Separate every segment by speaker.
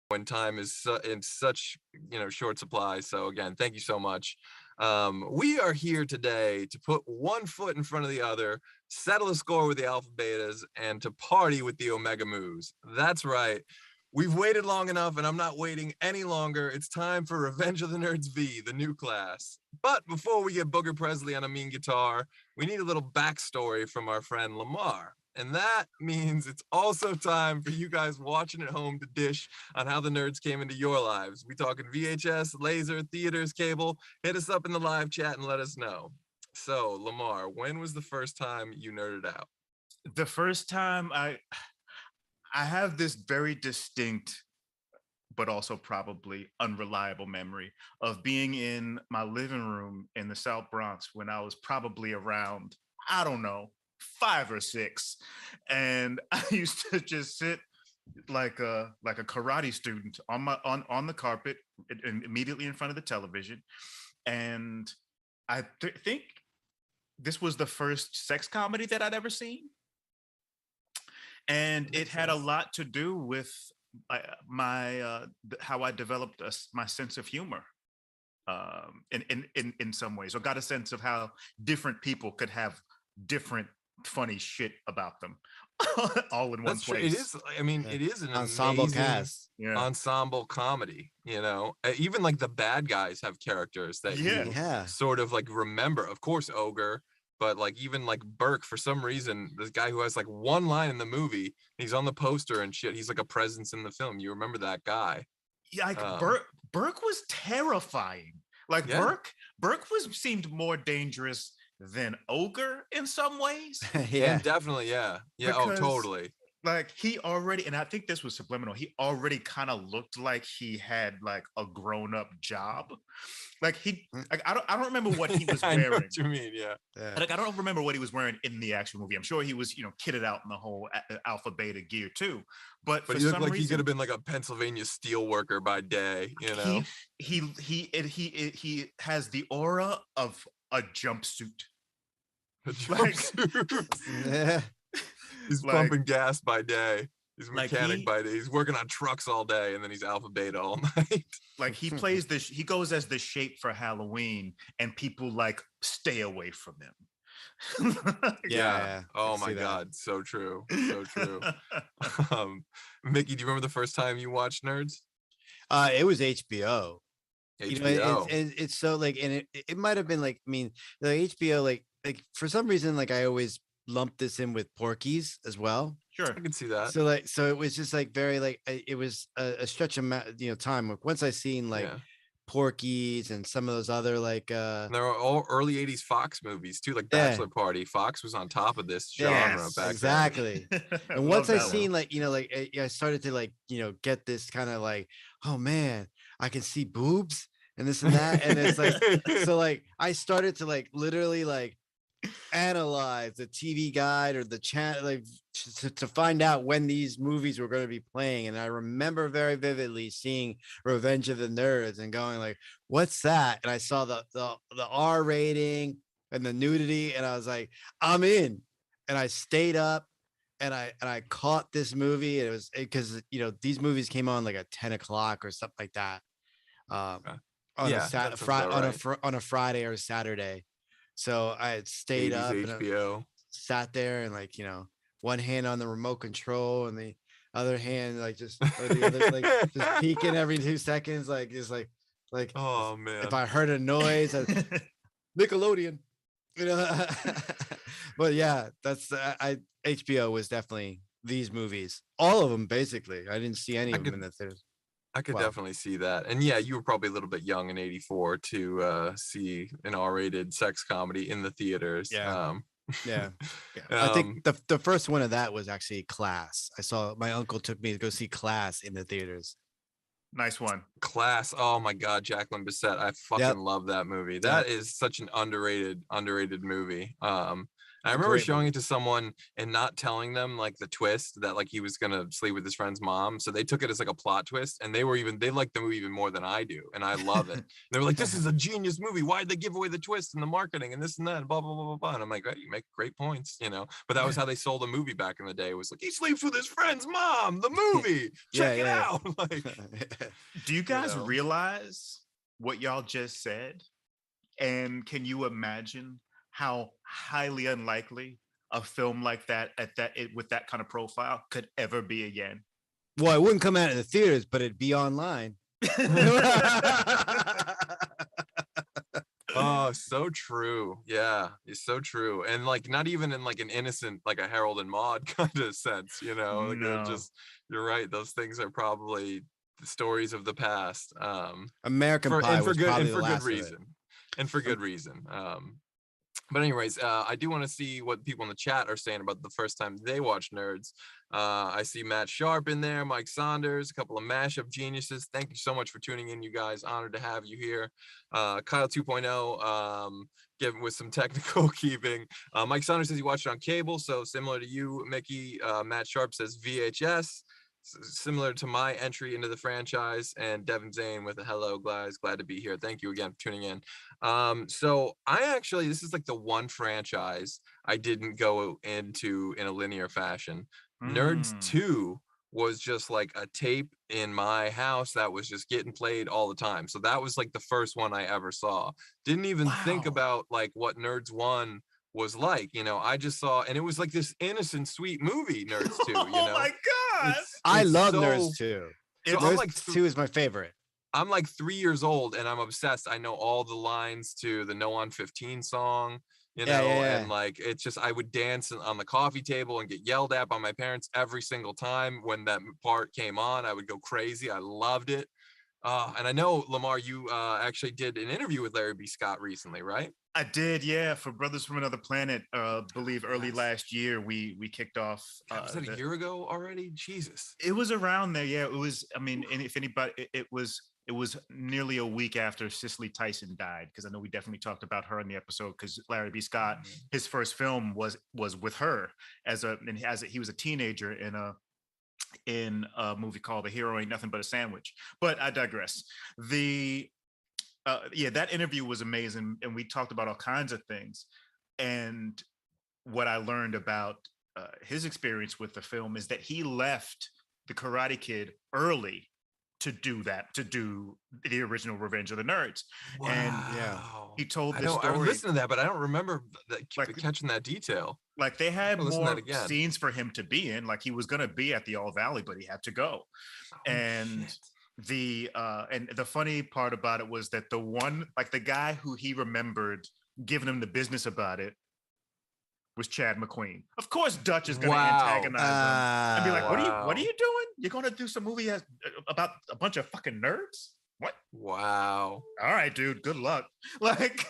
Speaker 1: when time is in such short supply. So again, thank you so much. We are here today to put one foot in front of the other, settle a score with the alpha betas, and to party with the omega moos. That's right. We've waited long enough, and I'm not waiting any longer. It's time for Revenge of the Nerds V, the new class. But before we get Booger Presley on a mean guitar, we need a little backstory from our friend LeMar. And that means it's also time for you guys watching at home to dish on how the nerds came into your lives. We talking VHS, laser, theaters, cable. Hit us up in the live chat and let us know. So, LeMar, when was the first time you nerded out?
Speaker 2: The first time I have this very distinct but also probably unreliable memory of being in my living room in the South Bronx when I was probably around, I don't know, 5 or 6, and I used to just sit like a karate student on the carpet immediately in front of the television, and I think this was the first sex comedy that I'd ever seen, and it had a lot to do with my how I developed my sense of humor in some ways, or got a sense of how different people could have different funny shit about them all in one place.
Speaker 1: It is. I mean, it is an
Speaker 3: ensemble cast,
Speaker 1: ensemble comedy. Even like the bad guys have characters that you sort of like remember. Of course, Ogre, but like even like Burke, for some reason, this guy who has like one line in the movie, he's on the poster and shit. He's like a presence in the film. You remember that guy?
Speaker 2: Yeah, like Burke was terrifying. Like Burke seemed more dangerous than Ogre in some ways.
Speaker 1: And definitely, yeah. Because, totally.
Speaker 2: Like he already, and I think this was subliminal, he already kind of looked like he had like a grown-up job. Like I don't remember what he was wearing.
Speaker 1: I know what you mean, yeah.
Speaker 2: Like I don't remember what he was wearing in the actual movie. I'm sure he was, kitted out in the whole alpha beta gear too. But for
Speaker 1: he looked
Speaker 2: some
Speaker 1: like
Speaker 2: reason,
Speaker 1: he could have been like a Pennsylvania steel worker by day,
Speaker 2: He has the aura of a jumpsuit.
Speaker 1: He's pumping gas by day. He's a mechanic by day. He's working on trucks all day, and then he's alpha beta all night.
Speaker 2: Like he plays this. He goes as the Shape for Halloween, and people like stay away from him.
Speaker 1: Yeah. Oh my God, so true, so true. Mickey, do you remember the first time you watched Nerds?
Speaker 3: It was HBO.
Speaker 1: HBO.
Speaker 3: It's so like, and it might have been like, I mean, the HBO like for some reason, like I always lumped this in with Porky's as well.
Speaker 1: Sure, I can see that.
Speaker 3: So it was just like very like it was a stretch of time. Once I seen like Porky's and some of those other like
Speaker 1: there were all early 80s Fox movies too, like Bachelor Party. Fox was on top of this genre back
Speaker 3: exactly.
Speaker 1: then.
Speaker 3: And once I seen like I started to like get this kind of like, oh man, I can see boobs and this and that, and it's like so like I started to like literally like analyze the TV guide or the channel like to find out when these movies were going to be playing. And I remember very vividly seeing Revenge of the Nerds and going like, what's that? And I saw the R rating and the nudity, and I was like, I'm in. And I stayed up and I caught this movie. It was because these movies came on like at 10 o'clock or something like that on a Friday or a Saturday. So I had stayed up and sat there and like, one hand on the remote control and the other hand like just just peeking every 2 seconds, like just like
Speaker 1: oh man,
Speaker 3: if I heard a noise, Nickelodeon, But yeah, that's HBO was definitely these movies, all of them basically. I didn't see any of them in the theaters.
Speaker 1: I could definitely see that. And yeah, you were probably a little bit young in '84 to see an R-rated sex comedy in the theaters.
Speaker 3: Yeah. I think the first one of that was actually Class. I saw my uncle took me to go see Class in the theaters.
Speaker 2: Nice one.
Speaker 1: Class. Oh my God, Jacqueline Bisset. I fucking love that movie. That is such an underrated movie. I
Speaker 3: A
Speaker 1: remember
Speaker 3: great
Speaker 1: showing
Speaker 3: movie.
Speaker 1: it to someone and not telling them like the twist that like he was gonna sleep with his friend's mom. So they took it as like a plot twist, and they liked the movie even more than I do, and I love it. And they were like, "This is a genius movie. Why'd they give away the twist and the marketing and this and that and blah blah blah blah blah?" And I'm like, "Hey, you make great points, you know." But that was how they sold a movie back in the day. It was like he sleeps with his friend's mom. The movie, check it
Speaker 3: Yeah,
Speaker 1: out. Like,
Speaker 2: Do you guys
Speaker 1: know.
Speaker 2: realize what y'all just said? And can you imagine how highly unlikely a film like that with that kind of profile could ever be again?
Speaker 3: Well, it wouldn't come out in the theaters, but it'd be online.
Speaker 1: Oh, so true. Yeah, it's so true. And like not even in like an innocent, like a Harold and Maude kind of sense, you know, like they're
Speaker 2: No.
Speaker 1: just, you're right. Those things are probably the stories of the past.
Speaker 3: American
Speaker 1: For
Speaker 3: Pie
Speaker 1: and for
Speaker 3: was
Speaker 1: good
Speaker 3: probably
Speaker 1: and
Speaker 3: the
Speaker 1: for good
Speaker 3: last of it.
Speaker 1: reason. And for good reason. But anyways, I do want to see what people in the chat are saying about the first time they watch Nerds. I see Matt Sharp in there, Mike Saunders, a couple of mashup geniuses. Thank you so much for tuning in, you guys. Honored to have you here. Kyle 2.0, given with some technical keeping. Mike Saunders says he watched it on cable, so similar to you, Mickey. Matt Sharp says VHS. Similar to my entry into the franchise. And Devin Zane with a hello, guys, glad to be here. Thank you again for tuning in. So I actually, this is like the one franchise I didn't go into in a linear fashion. Nerds 2 was just like a tape in my house that was just getting played all the time. So that was like the first one I ever saw. Didn't even think
Speaker 2: Wow.
Speaker 1: about like what Nerds 1 was like, you know. I just saw, and it was like this innocent, sweet movie, Nerds 2, you know.
Speaker 2: Oh my God.
Speaker 3: I
Speaker 1: It's
Speaker 3: love
Speaker 1: so-
Speaker 3: Nerds 2.
Speaker 1: So I'm
Speaker 3: Nerds
Speaker 1: like
Speaker 3: 2 is my favorite.
Speaker 1: I'm like 3 years old and I'm obsessed. I know all the lines to the No on 15 song, you know, and like it's just I would dance on the coffee table and get yelled at by my parents every single time when that part came on. I would go crazy. I loved it. And I know, LeMar, you actually did an interview with Larry B. Scott recently, right?
Speaker 2: I did, yeah. For Brothers from Another Planet, believe early last year we kicked off.
Speaker 1: Was that a year ago already? Jesus.
Speaker 2: It was around there, yeah. It was. I mean, and if anybody, it was nearly a week after Cicely Tyson died, because I know we definitely talked about her in the episode. Because Larry B. Scott, his first film was with her he was a teenager in a movie called The Hero Ain't Nothing But a Sandwich. But I digress. That interview was amazing, and we talked about all kinds of things. And what I learned about his experience with the film is that he left The Karate Kid early to do the original Revenge of the Nerds.
Speaker 1: Wow.
Speaker 2: And he told this story.
Speaker 1: I listened to that, but I don't remember catching that detail.
Speaker 2: Like they had more
Speaker 1: again.
Speaker 2: scenes for him to be in. Like he was going to be at the All Valley, but he had to go. And the funny part about it was that the guy who he remembered giving him the business about it was Chad McQueen. Of course, Dutch is going to antagonize him and be like, "What are you doing? You're going to do some movie about a bunch of fucking nerds? What?
Speaker 1: Wow.
Speaker 2: All right, dude. Good luck." Like,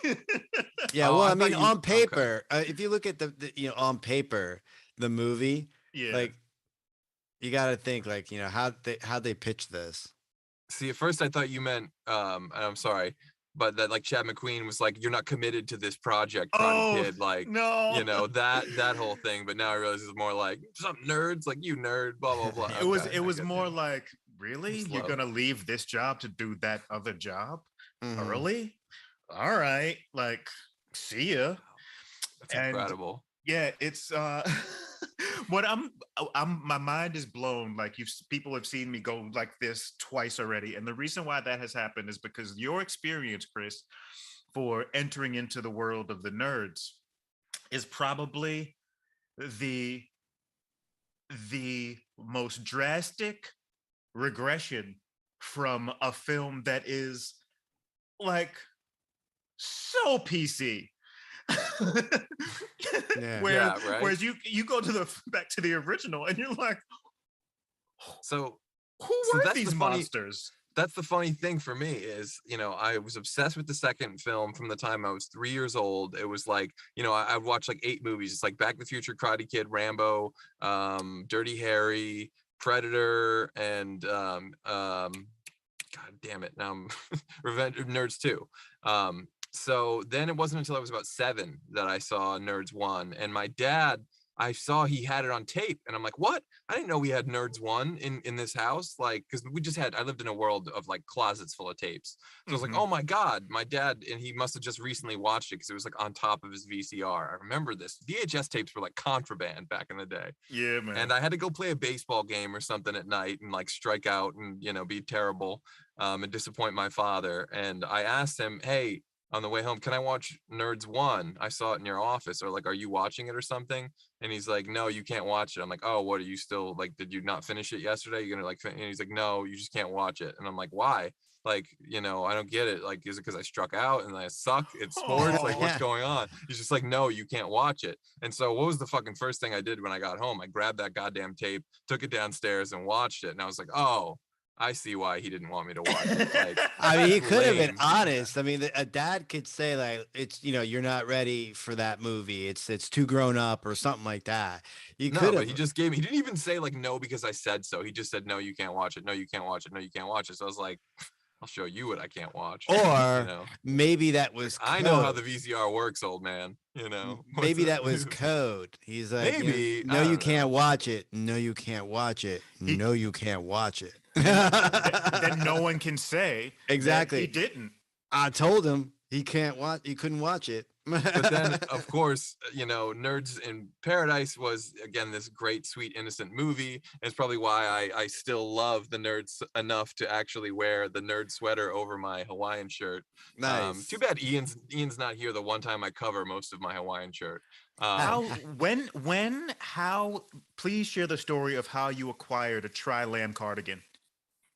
Speaker 3: yeah. Well, I mean, on paper, if you look at the on paper, the movie, like you got to think like, how they pitch this.
Speaker 1: See, at first I thought you meant, and I'm sorry, but that like Chad McQueen was like, "You're not committed to this project, Karate Kid," like,
Speaker 2: no,
Speaker 1: that whole thing. But now I realize it's more like some nerds, like you nerd, blah blah blah.
Speaker 2: It was more like, really, you're gonna leave this job to do that other job early? All right, like, see ya.
Speaker 1: That's incredible.
Speaker 2: Yeah, it's what my mind is blown. Like people have seen me go like this twice already, and the reason why that has happened is because your experience, Chris, for entering into the world of the nerds is probably the most drastic regression from a film that is like so PC. Whereas you go to back to the original and you're like,
Speaker 1: so
Speaker 2: who were these monsters?
Speaker 1: That's the funny thing for me is, I was obsessed with the second film from the time I was 3 years old. It was like, I watched like 8 movies. It's like Back to the Future, Karate Kid, Rambo, Dirty Harry, Predator, and God damn it, now I'm Revenge of Nerds 2. So then it wasn't until I was about 7 that I saw Nerds 1, and my dad, I saw he had it on tape, and I'm like, what? I didn't know we had Nerds 1 in this house. Like, because I lived in a world of like closets full of tapes. So I was like, oh my God, my dad, and he must have just recently watched it because it was like on top of his VCR. I remember this. VHS tapes were like contraband back in the day.
Speaker 2: Yeah, man.
Speaker 1: And I had to go play a baseball game or something at night and like strike out and, be terrible and disappoint my father. And I asked him, hey, on the way home, can I watch Nerds 1? I saw it in your office, or like, are you watching it or something? And he's like, no, you can't watch it. I'm like, oh, what are you still like, did you not finish it yesterday? You're gonna like, and he's like, no, you just can't watch it. And I'm like, why? Like, I don't get it. Like, is it because I struck out and I suck at sports? Like, what's going on? He's just like, no, you can't watch it. And so what was the fucking first thing I did when I got home? I grabbed that goddamn tape, took it downstairs and watched it. And I was like, oh, I see why he didn't want me to watch it. Like,
Speaker 3: I mean, he could have been
Speaker 1: lame.
Speaker 3: honest. I mean, a dad could say like, it's, you're not ready for that movie. It's too grown up or something like that. You
Speaker 1: No,
Speaker 3: could
Speaker 1: but
Speaker 3: have.
Speaker 1: he just gave me, he didn't even say like, no, because I said so. He just said, no, you can't watch it. No, you can't watch it. No, you can't watch it. So I was like, I'll show you what I can't watch.
Speaker 3: Or
Speaker 1: you know?
Speaker 3: maybe that was code.
Speaker 1: I know how the VCR works, old man.
Speaker 3: Maybe that was code. He's like,
Speaker 1: maybe
Speaker 3: no, you can't watch it. No, you can't watch it. No, you can't watch it.
Speaker 2: Then no one can say
Speaker 3: exactly
Speaker 2: he didn't.
Speaker 3: I told him he couldn't watch it.
Speaker 1: But then, of course, Nerds in Paradise was, again, this great, sweet, innocent movie. It's probably why I still love the Nerds enough to actually wear the nerd sweater over my Hawaiian shirt.
Speaker 3: Nice.
Speaker 1: Too bad Ian's not here the one time I cover most of my Hawaiian shirt.
Speaker 2: How please share the story of how you acquired a Tri-Land cardigan.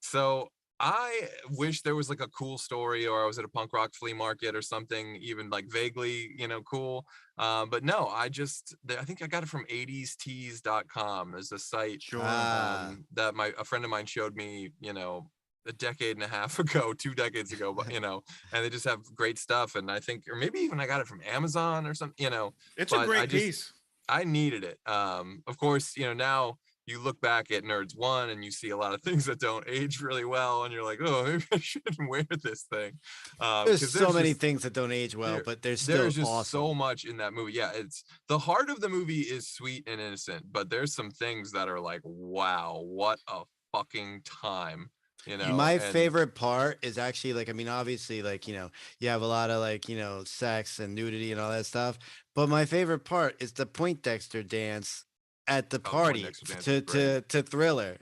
Speaker 1: So I wish there was like a cool story, or I was at a punk rock flea market or something, even like vaguely, cool. But no, I think I got it from 80stees.com. There's a site that a friend of mine showed me, a decade and a half ago, 2 decades ago, but and they just have great stuff. And I think, or maybe even I got it from Amazon or something,
Speaker 2: It's a great piece.
Speaker 1: I needed it. Of course, now you look back at Nerds 1 and you see a lot of things that don't age really well, and you're like, oh, maybe I shouldn't wear this thing.
Speaker 3: There's so many things that don't age well, but there's
Speaker 1: just
Speaker 3: awesome.
Speaker 1: so much in that movie. Yeah, it's the heart of the movie is sweet and innocent, but there's some things that are like, wow, what a fucking time.
Speaker 3: My favorite part is actually like, I mean, obviously, like, you have a lot of like, sex and nudity and all that stuff, but my favorite part is the Poindexter dance at the party to Thriller.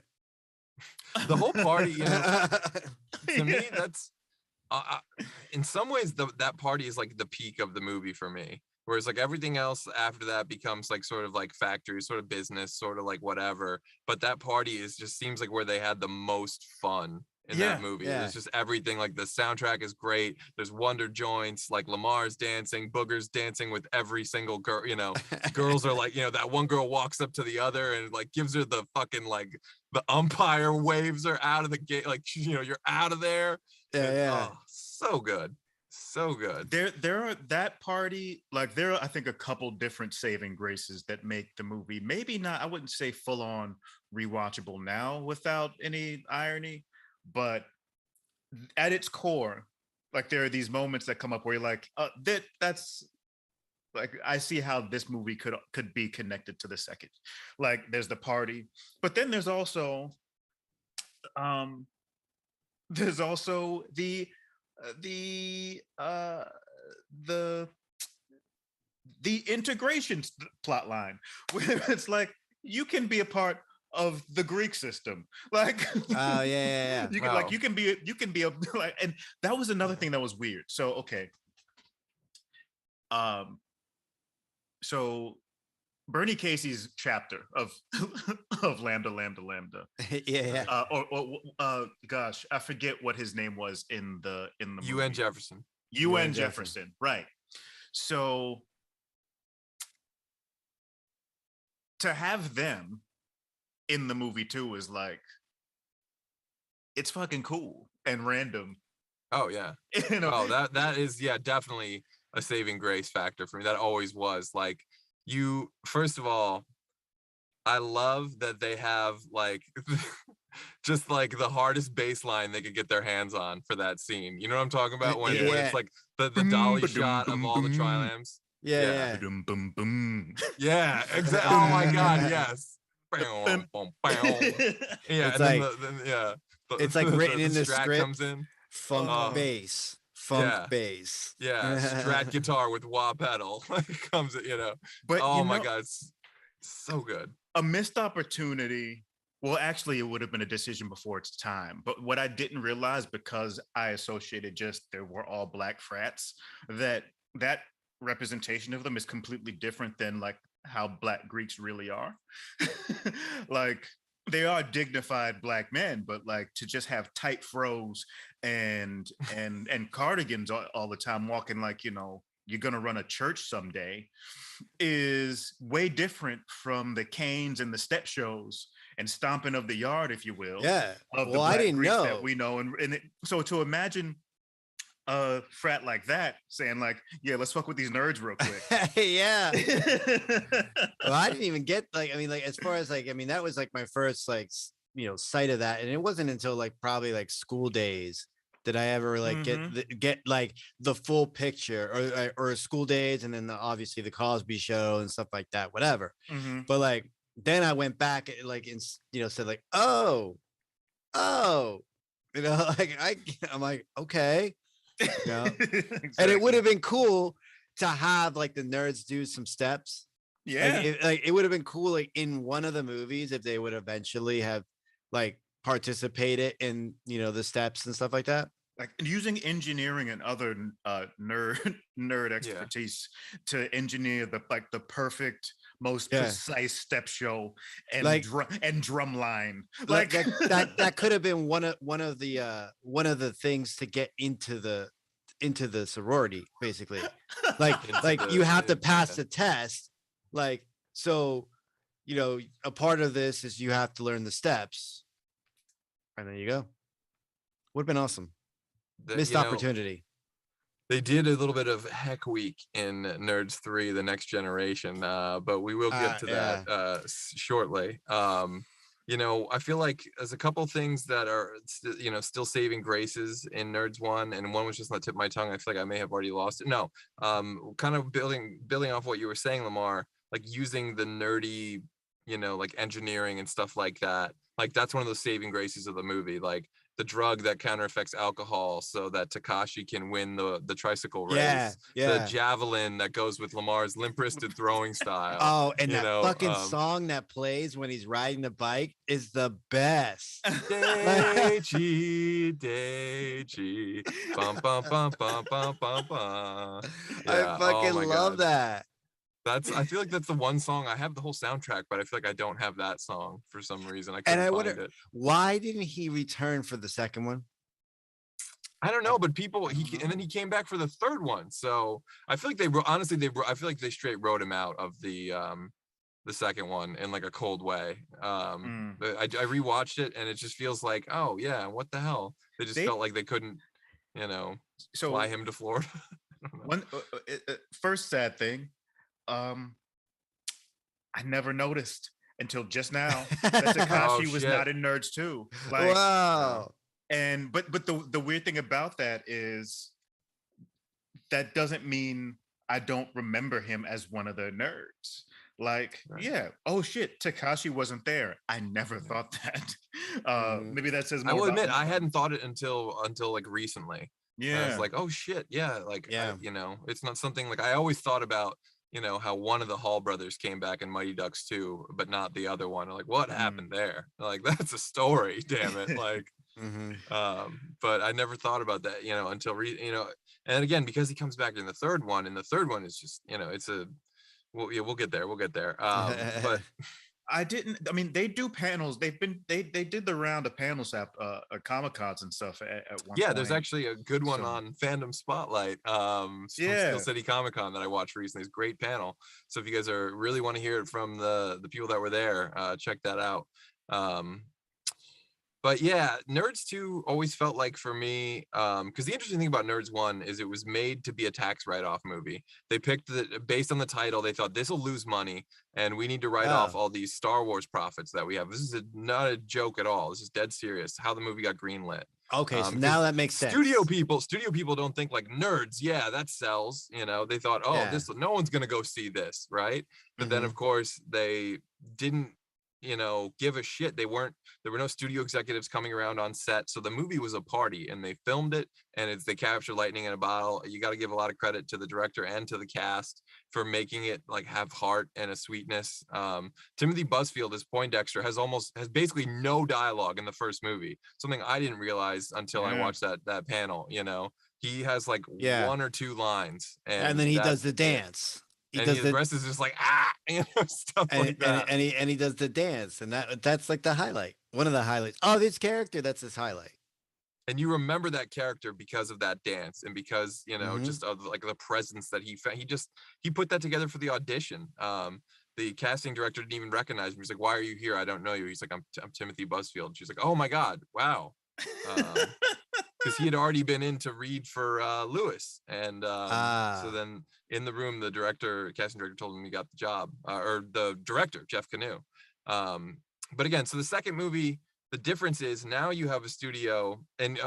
Speaker 1: The whole party, to me, that's in some ways that party is like the peak of the movie for me. Whereas like everything else after that becomes like sort of like factory, sort of business, sort of like whatever. But that party just seems like where they had the most fun in that movie.
Speaker 3: Yeah.
Speaker 1: It's just everything. Like the soundtrack is great. There's wonder joints, like LeMar's dancing, Booger's dancing with every single girl. Girls are like, that one girl walks up to the other and like gives her the fucking like the umpire waves her out of the gate. Like, you're out of there.
Speaker 3: Yeah.
Speaker 1: Oh, so good. So good.
Speaker 2: There are that party, like there are, I think, a couple different saving graces that make the movie maybe not, I wouldn't say full on rewatchable now without any irony, but at its core, like there are these moments that come up where you're like, that's like, I see how this movie could be connected to the second. Like there's the party, but then there's also the integration plot line where it's like you can be a part of the Greek system, like
Speaker 3: oh yeah.
Speaker 2: you can you can be a like, and that was another thing that was weird. So okay, so Bernie Casey's chapter of Lambda.
Speaker 3: Yeah.
Speaker 2: Gosh, I forget what his name was in the movie.
Speaker 1: UN Jefferson.
Speaker 2: UN Jefferson, right. So to have them in the movie too is like, it's fucking cool and random.
Speaker 1: Oh yeah. Oh, that is definitely a saving grace factor for me. That always was. Like, first of all, I love that they have like just like the hardest bass line they could get their hands on for that scene. You know what I'm talking about? When
Speaker 3: Yeah.
Speaker 1: it's like the dolly shot of all the Tri-Lambs.
Speaker 3: Yeah.
Speaker 2: Boom, boom, boom.
Speaker 1: Yeah, exactly. Oh my God, yes. Yeah,
Speaker 3: It's
Speaker 1: and then
Speaker 3: like it's like
Speaker 1: the
Speaker 3: written in the
Speaker 1: Strat
Speaker 3: script.
Speaker 1: comes in.
Speaker 3: Funk bass. Funk bass.
Speaker 1: Yeah, Strat guitar with wah pedal comes,
Speaker 2: But
Speaker 1: oh my God, it's so good.
Speaker 2: A missed opportunity. Well, actually, it would have been a decision before its time. But what I didn't realize, because I associated just there were all black frats, that representation of them is completely different than like how Black Greeks really are. Like they are dignified black men, but like to just have tight fros and cardigans all the time, walking like, you're gonna run a church someday, is way different from the canes and the step shows and stomping of the yard, if you will.
Speaker 3: Yeah.
Speaker 2: Of
Speaker 3: Well, I didn't know
Speaker 2: that we know, so to imagine a frat like that saying like, yeah, let's fuck with these nerds real quick.
Speaker 3: Yeah. Well, I didn't even get as far as that was like my first sight of that, and it wasn't until like probably like school days did I ever like get like the full picture, or school days, and then obviously the Cosby Show and stuff like that, whatever. But like then I went back and said like, oh, like I'm like, okay. Exactly. And it would have been cool to have like the nerds do some steps.
Speaker 2: Yeah,
Speaker 3: it would have been cool like in one of the movies if they would eventually have like participated in the steps and stuff like that.
Speaker 2: Like using engineering and other nerd expertise to engineer the perfect, most precise step show and
Speaker 3: like
Speaker 2: drum line.
Speaker 3: Like that could have been one of the things to get into the sorority, basically. Like you have to pass the test. Like, so a part of this is you have to learn the steps. And there you go. Would have been awesome. Missed opportunity.
Speaker 1: They did a little bit of Heck Week in Nerds 3, The Next Generation, but we will get to that shortly. I feel like there's a couple things that are, still saving graces in Nerds 1, and one was just on the tip of my tongue. I feel like I may have already lost it. No, kind of building off what you were saying, LeMar, like using the nerdy, like engineering and stuff like that. Like that's one of those saving graces of the movie. Like the drug that counter-affects alcohol so that Takashi can win the tricycle race.
Speaker 3: Yeah.
Speaker 1: The javelin that goes with Lamar's limp-wristed throwing style.
Speaker 3: Oh, and that fucking song that plays when he's riding the bike is the best.
Speaker 1: Deji, bum bum bum bum bum bum bum.
Speaker 3: I fucking love that.
Speaker 1: I feel like that's the one song. I have the whole soundtrack, but I feel like I don't have that song for some reason. I couldn't find it.
Speaker 3: Why didn't he return for the second one?
Speaker 1: I don't know, but and then he came back for the third one. So I feel like I feel like they straight wrote him out of the second one in like a cold way. But I rewatched it and it just feels like, oh yeah, what the hell? They felt like they couldn't, fly him to Florida.
Speaker 2: One first sad thing. I never noticed until just now that Takashi was not in Nerds 2. Like,
Speaker 3: wow.
Speaker 2: But the weird thing about that is that doesn't mean I don't remember him as one of the nerds. Like, oh shit, Takashi wasn't there. I never thought that. Maybe that says more.
Speaker 1: I will admit, I hadn't thought it until like recently.
Speaker 2: Yeah,
Speaker 1: I was like, oh shit, it's not something like I always thought about. How one of the Hall brothers came back in Mighty Ducks 2, but not the other one. Like, what happened there? Like, that's a story, damn it. Like, but I never thought about that, until and again, because he comes back in the third one, and the third one is just, it's we'll get there. But
Speaker 2: I mean, they do panels. They did the round of panels at Comic-Cons and stuff at one point.
Speaker 1: There's actually a good one on Fandom Spotlite from Steel City Comic-Con that I watched recently. It's a great panel. So if you guys really want to hear it from the people that were there, check that out. But yeah, Nerds 2 always felt like for me, because the interesting thing about Nerds 1 is it was made to be a tax write-off movie. They picked based on the title, they thought this will lose money and we need to write off all these Star Wars profits that we have. This is not a joke at all. This is dead serious. How the movie got greenlit.
Speaker 3: Okay, so now that makes sense.
Speaker 1: Studio people don't think like Nerds. Yeah, that sells. You know, they thought, oh, this no one's gonna go see this, right? But then of course they didn't, give a shit. There were no studio executives coming around on set, so the movie was a party, and they filmed it, and they captured lightning in a bottle. You got to give a lot of credit to the director and to the cast for making it like have heart and a sweetness. Timothy Busfield as Poindexter has basically no dialogue in the first movie, something I didn't realize until I watched that panel. He has like one or two lines, and
Speaker 3: then he does the dance.
Speaker 1: The rest is just like stuff like that.
Speaker 3: And he does the dance, and that's like the highlight, one of the highlights of his character. That's his highlight.
Speaker 1: And you remember that character because of that dance, and because just of like the presence that he found. He put that together for the audition. The casting director didn't even recognize him. He's like, "Why are you here? I don't know you." He's like, "I'm Timothy Busfield." She's like, "Oh my God, wow." Because he had already been in to read for Lewis, and so then in the room, the casting director told him he got the job, or the director, Jeff Canoe. But again, so the second movie, the difference is now you have a studio, and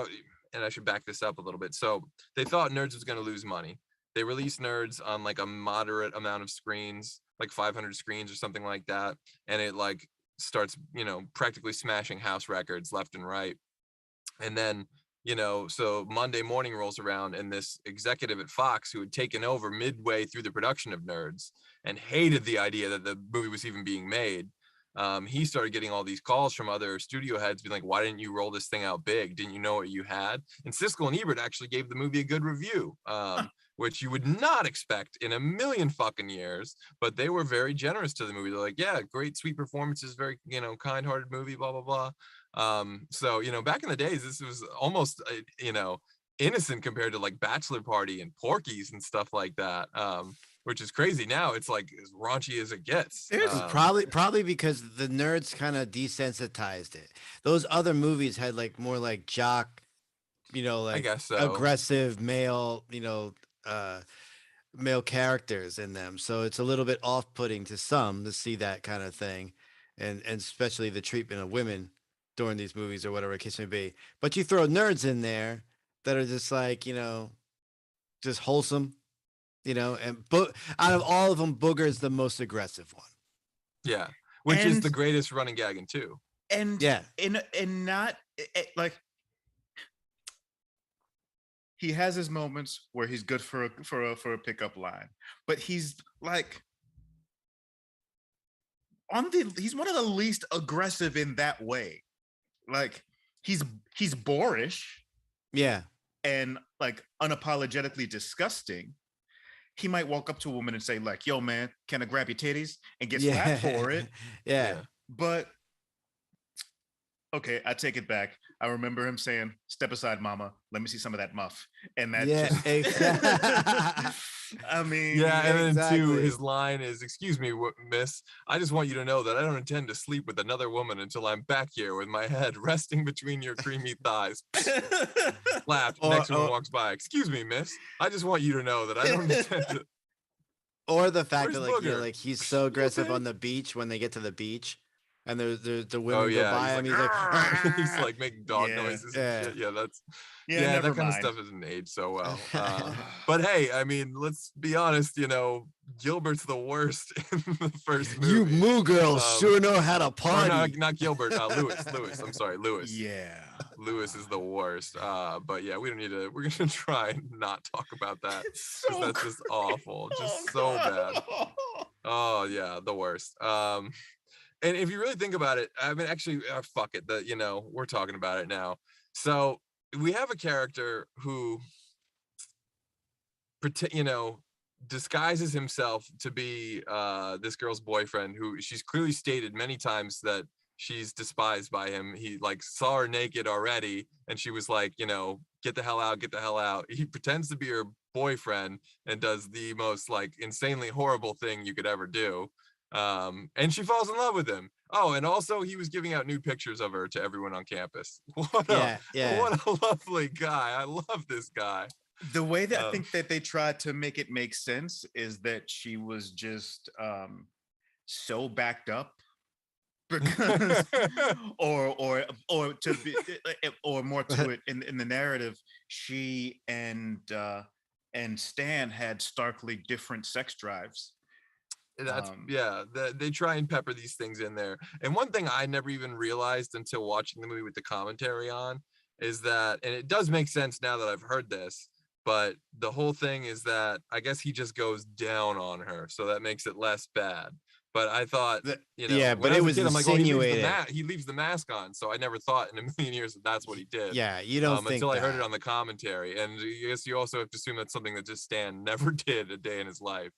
Speaker 1: I should back this up a little bit. So they thought Nerds was going to lose money. They released Nerds on like a moderate amount of screens, like 500 screens or something like that, and it like starts, practically smashing house records left and right. And then, so Monday morning rolls around, and this executive at Fox who had taken over midway through the production of Nerds and hated the idea that the movie was even being made, he started getting all these calls from other studio heads being like, "Why didn't you roll this thing out big? Didn't you know what you had?" And Siskel and Ebert actually gave the movie a good review, which you would not expect in a million fucking years, but they were very generous to the movie. They're like, "Yeah, great, sweet performances, very, kind-hearted movie, blah, blah, blah." So, back in the days, this was almost, innocent compared to like Bachelor Party and Porky's and stuff like that. Which is crazy. Now it's like as raunchy as it gets.
Speaker 3: Probably because the Nerds kind of desensitized it. Those other movies had like more like jock, like
Speaker 1: I guess so.
Speaker 3: Aggressive male, male characters in them. So it's a little bit off-putting to some to see that kind of thing, and especially the treatment of women during these movies or whatever the case may be. But you throw Nerds in there that are just like, just wholesome. And out of all of them, Booger's the most aggressive one.
Speaker 1: Yeah, which is the greatest running gag in 2.
Speaker 2: And not like he has his moments where he's good for a pickup line, but he's like he's one of the least aggressive in that way. Like he's boorish, and like unapologetically disgusting. He might walk up to a woman and say like, "Yo, man, can I grab your titties?" and get slapped for it.
Speaker 3: Yeah.
Speaker 2: But okay, I take it back. I remember him saying, "Step aside, mama. Let me see some of that muff." And that
Speaker 3: exactly.
Speaker 2: I mean,
Speaker 1: and then 2, his line is, "Excuse me, miss. I just want you to know that I don't intend to sleep with another woman until I'm back here with my head resting between your creamy thighs." Laugh. Next one walks by. "Excuse me, miss. I just want you to know that I don't intend to."
Speaker 3: Or the fact that like he's so aggressive on the beach when they get to the beach, and the women go by him.
Speaker 1: He's like making dog noises and shit. Yeah, that's that kind of stuff doesn't age so well. But hey, I mean, let's be honest, Gilbert's the worst in the first movie.
Speaker 3: You moo girls sure know how to party.
Speaker 1: Not Gilbert, Lewis. I'm sorry, Lewis.
Speaker 2: Yeah.
Speaker 1: Lewis is the worst. But yeah, we don't need to, we're gonna try and not talk about that. That's just awful. Just so bad. Oh yeah, the worst. And if you really think about it, I mean, actually, fuck it. We're talking about it now. So we have a character who, disguises himself to be this girl's boyfriend, who she's clearly stated many times that she's despised by him. He like saw her naked already, and she was like, "Get the hell out, get the hell out." He pretends to be her boyfriend and does the most like insanely horrible thing you could ever do. And she falls in love with him. Oh, and also he was giving out nude pictures of her to everyone on campus. What a lovely guy. I love this guy.
Speaker 2: The way that I think that they tried to make it make sense is that she was just so backed up because or to be or more to it in the narrative, she and Stan had starkly different sex drives.
Speaker 1: That's they try and pepper these things in there. And one thing I never even realized until watching the movie with the commentary on is that, and it does make sense now that I've heard this, but the whole thing is that I guess he just goes down on her, so that makes it less bad. But I thought, you know,
Speaker 3: but it was insinuated.
Speaker 1: Like, he leaves the mask on, so I never thought in a million years that that's what he did.
Speaker 3: Yeah, you don't think
Speaker 1: until I heard it on the commentary, and I guess you also have to assume that's something that just Stan never did a day in his life.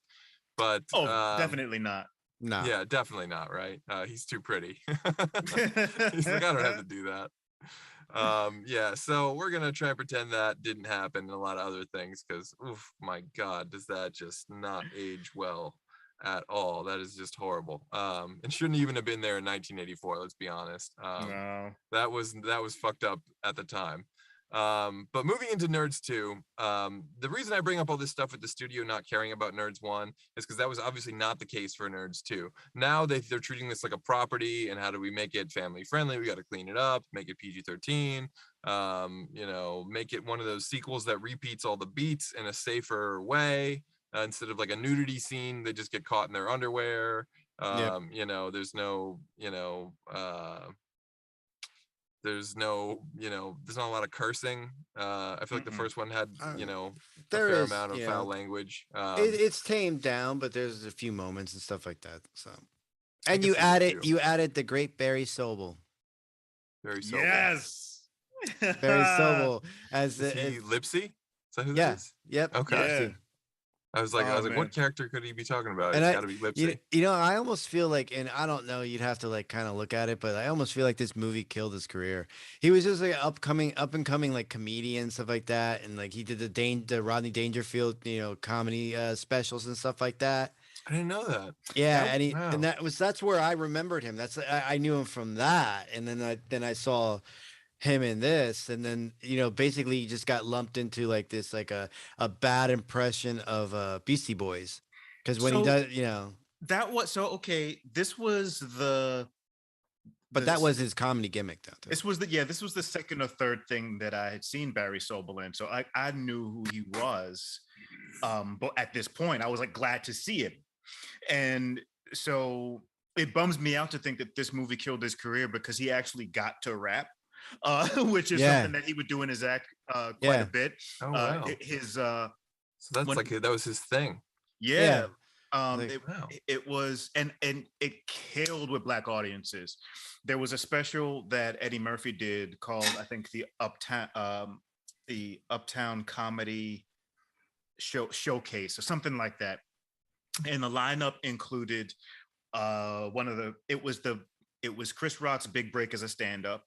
Speaker 1: But
Speaker 2: definitely not.
Speaker 3: No.
Speaker 1: Yeah, definitely not. Right? He's too pretty. He's like, I don't have to do that. Yeah, so we're gonna try and pretend that didn't happen and a lot of other things, because oof, my god, does that just not age well at all. That is just horrible. And shouldn't even have been there in 1984, let's be honest.
Speaker 2: No.
Speaker 1: That was fucked up at the time. But moving into Nerds 2, the reason I bring up all this stuff with the studio not caring about Nerds 1 is because that was obviously not the case for Nerds 2. Now they're treating this like a property, and how do we make it family friendly? We got to clean it up, make it PG-13, you know, make it one of those sequels that repeats all the beats in a safer way. Instead of like a nudity scene, they just get caught in their underwear. You know, there's no, you know, there's not a lot of cursing. I feel like the first one had, you know, a fair amount of foul language.
Speaker 3: It's tamed down, but there's a few moments and stuff like that. So, and you added the great Barry Sobel.
Speaker 1: Barry Sobel.
Speaker 2: Yes.
Speaker 3: Barry Sobel as
Speaker 1: Lipsy? Is that who
Speaker 3: that
Speaker 1: is?
Speaker 3: Yep.
Speaker 1: Okay.
Speaker 3: Yeah.
Speaker 1: I was like, what character could he be talking about?
Speaker 3: And
Speaker 1: it's got to be Lipsy.
Speaker 3: You know, I almost feel like, and I don't know, you'd have to like kind of look at it, but I almost feel like this movie killed his career. He was just like up and coming like comedian, stuff like that, and like he did the Rodney Dangerfield, you know, comedy specials and stuff like that.
Speaker 1: I didn't know that.
Speaker 3: Yeah, and that's where I remembered him. I knew him from that, and then I saw him in this, and then, you know, basically he just got lumped into like this, like a bad impression of Beastie Boys, because when he does, you know,
Speaker 2: that was this was
Speaker 3: that was his comedy gimmick though.
Speaker 2: This was the second or third thing that I had seen Barry Sobel in, so I knew who he was, but at this point I was like glad to see him, and so it bums me out to think that this movie killed his career, because he actually got to rap. Which is something that he would do in his act quite a bit.
Speaker 1: Oh, wow.
Speaker 2: So
Speaker 1: that's that was his thing.
Speaker 2: Yeah. It was, and it killed with Black audiences. There was a special that Eddie Murphy did called, I think, the Uptown Comedy Showcase or something like that. And the lineup included it was Chris Rock's big break as a stand-up.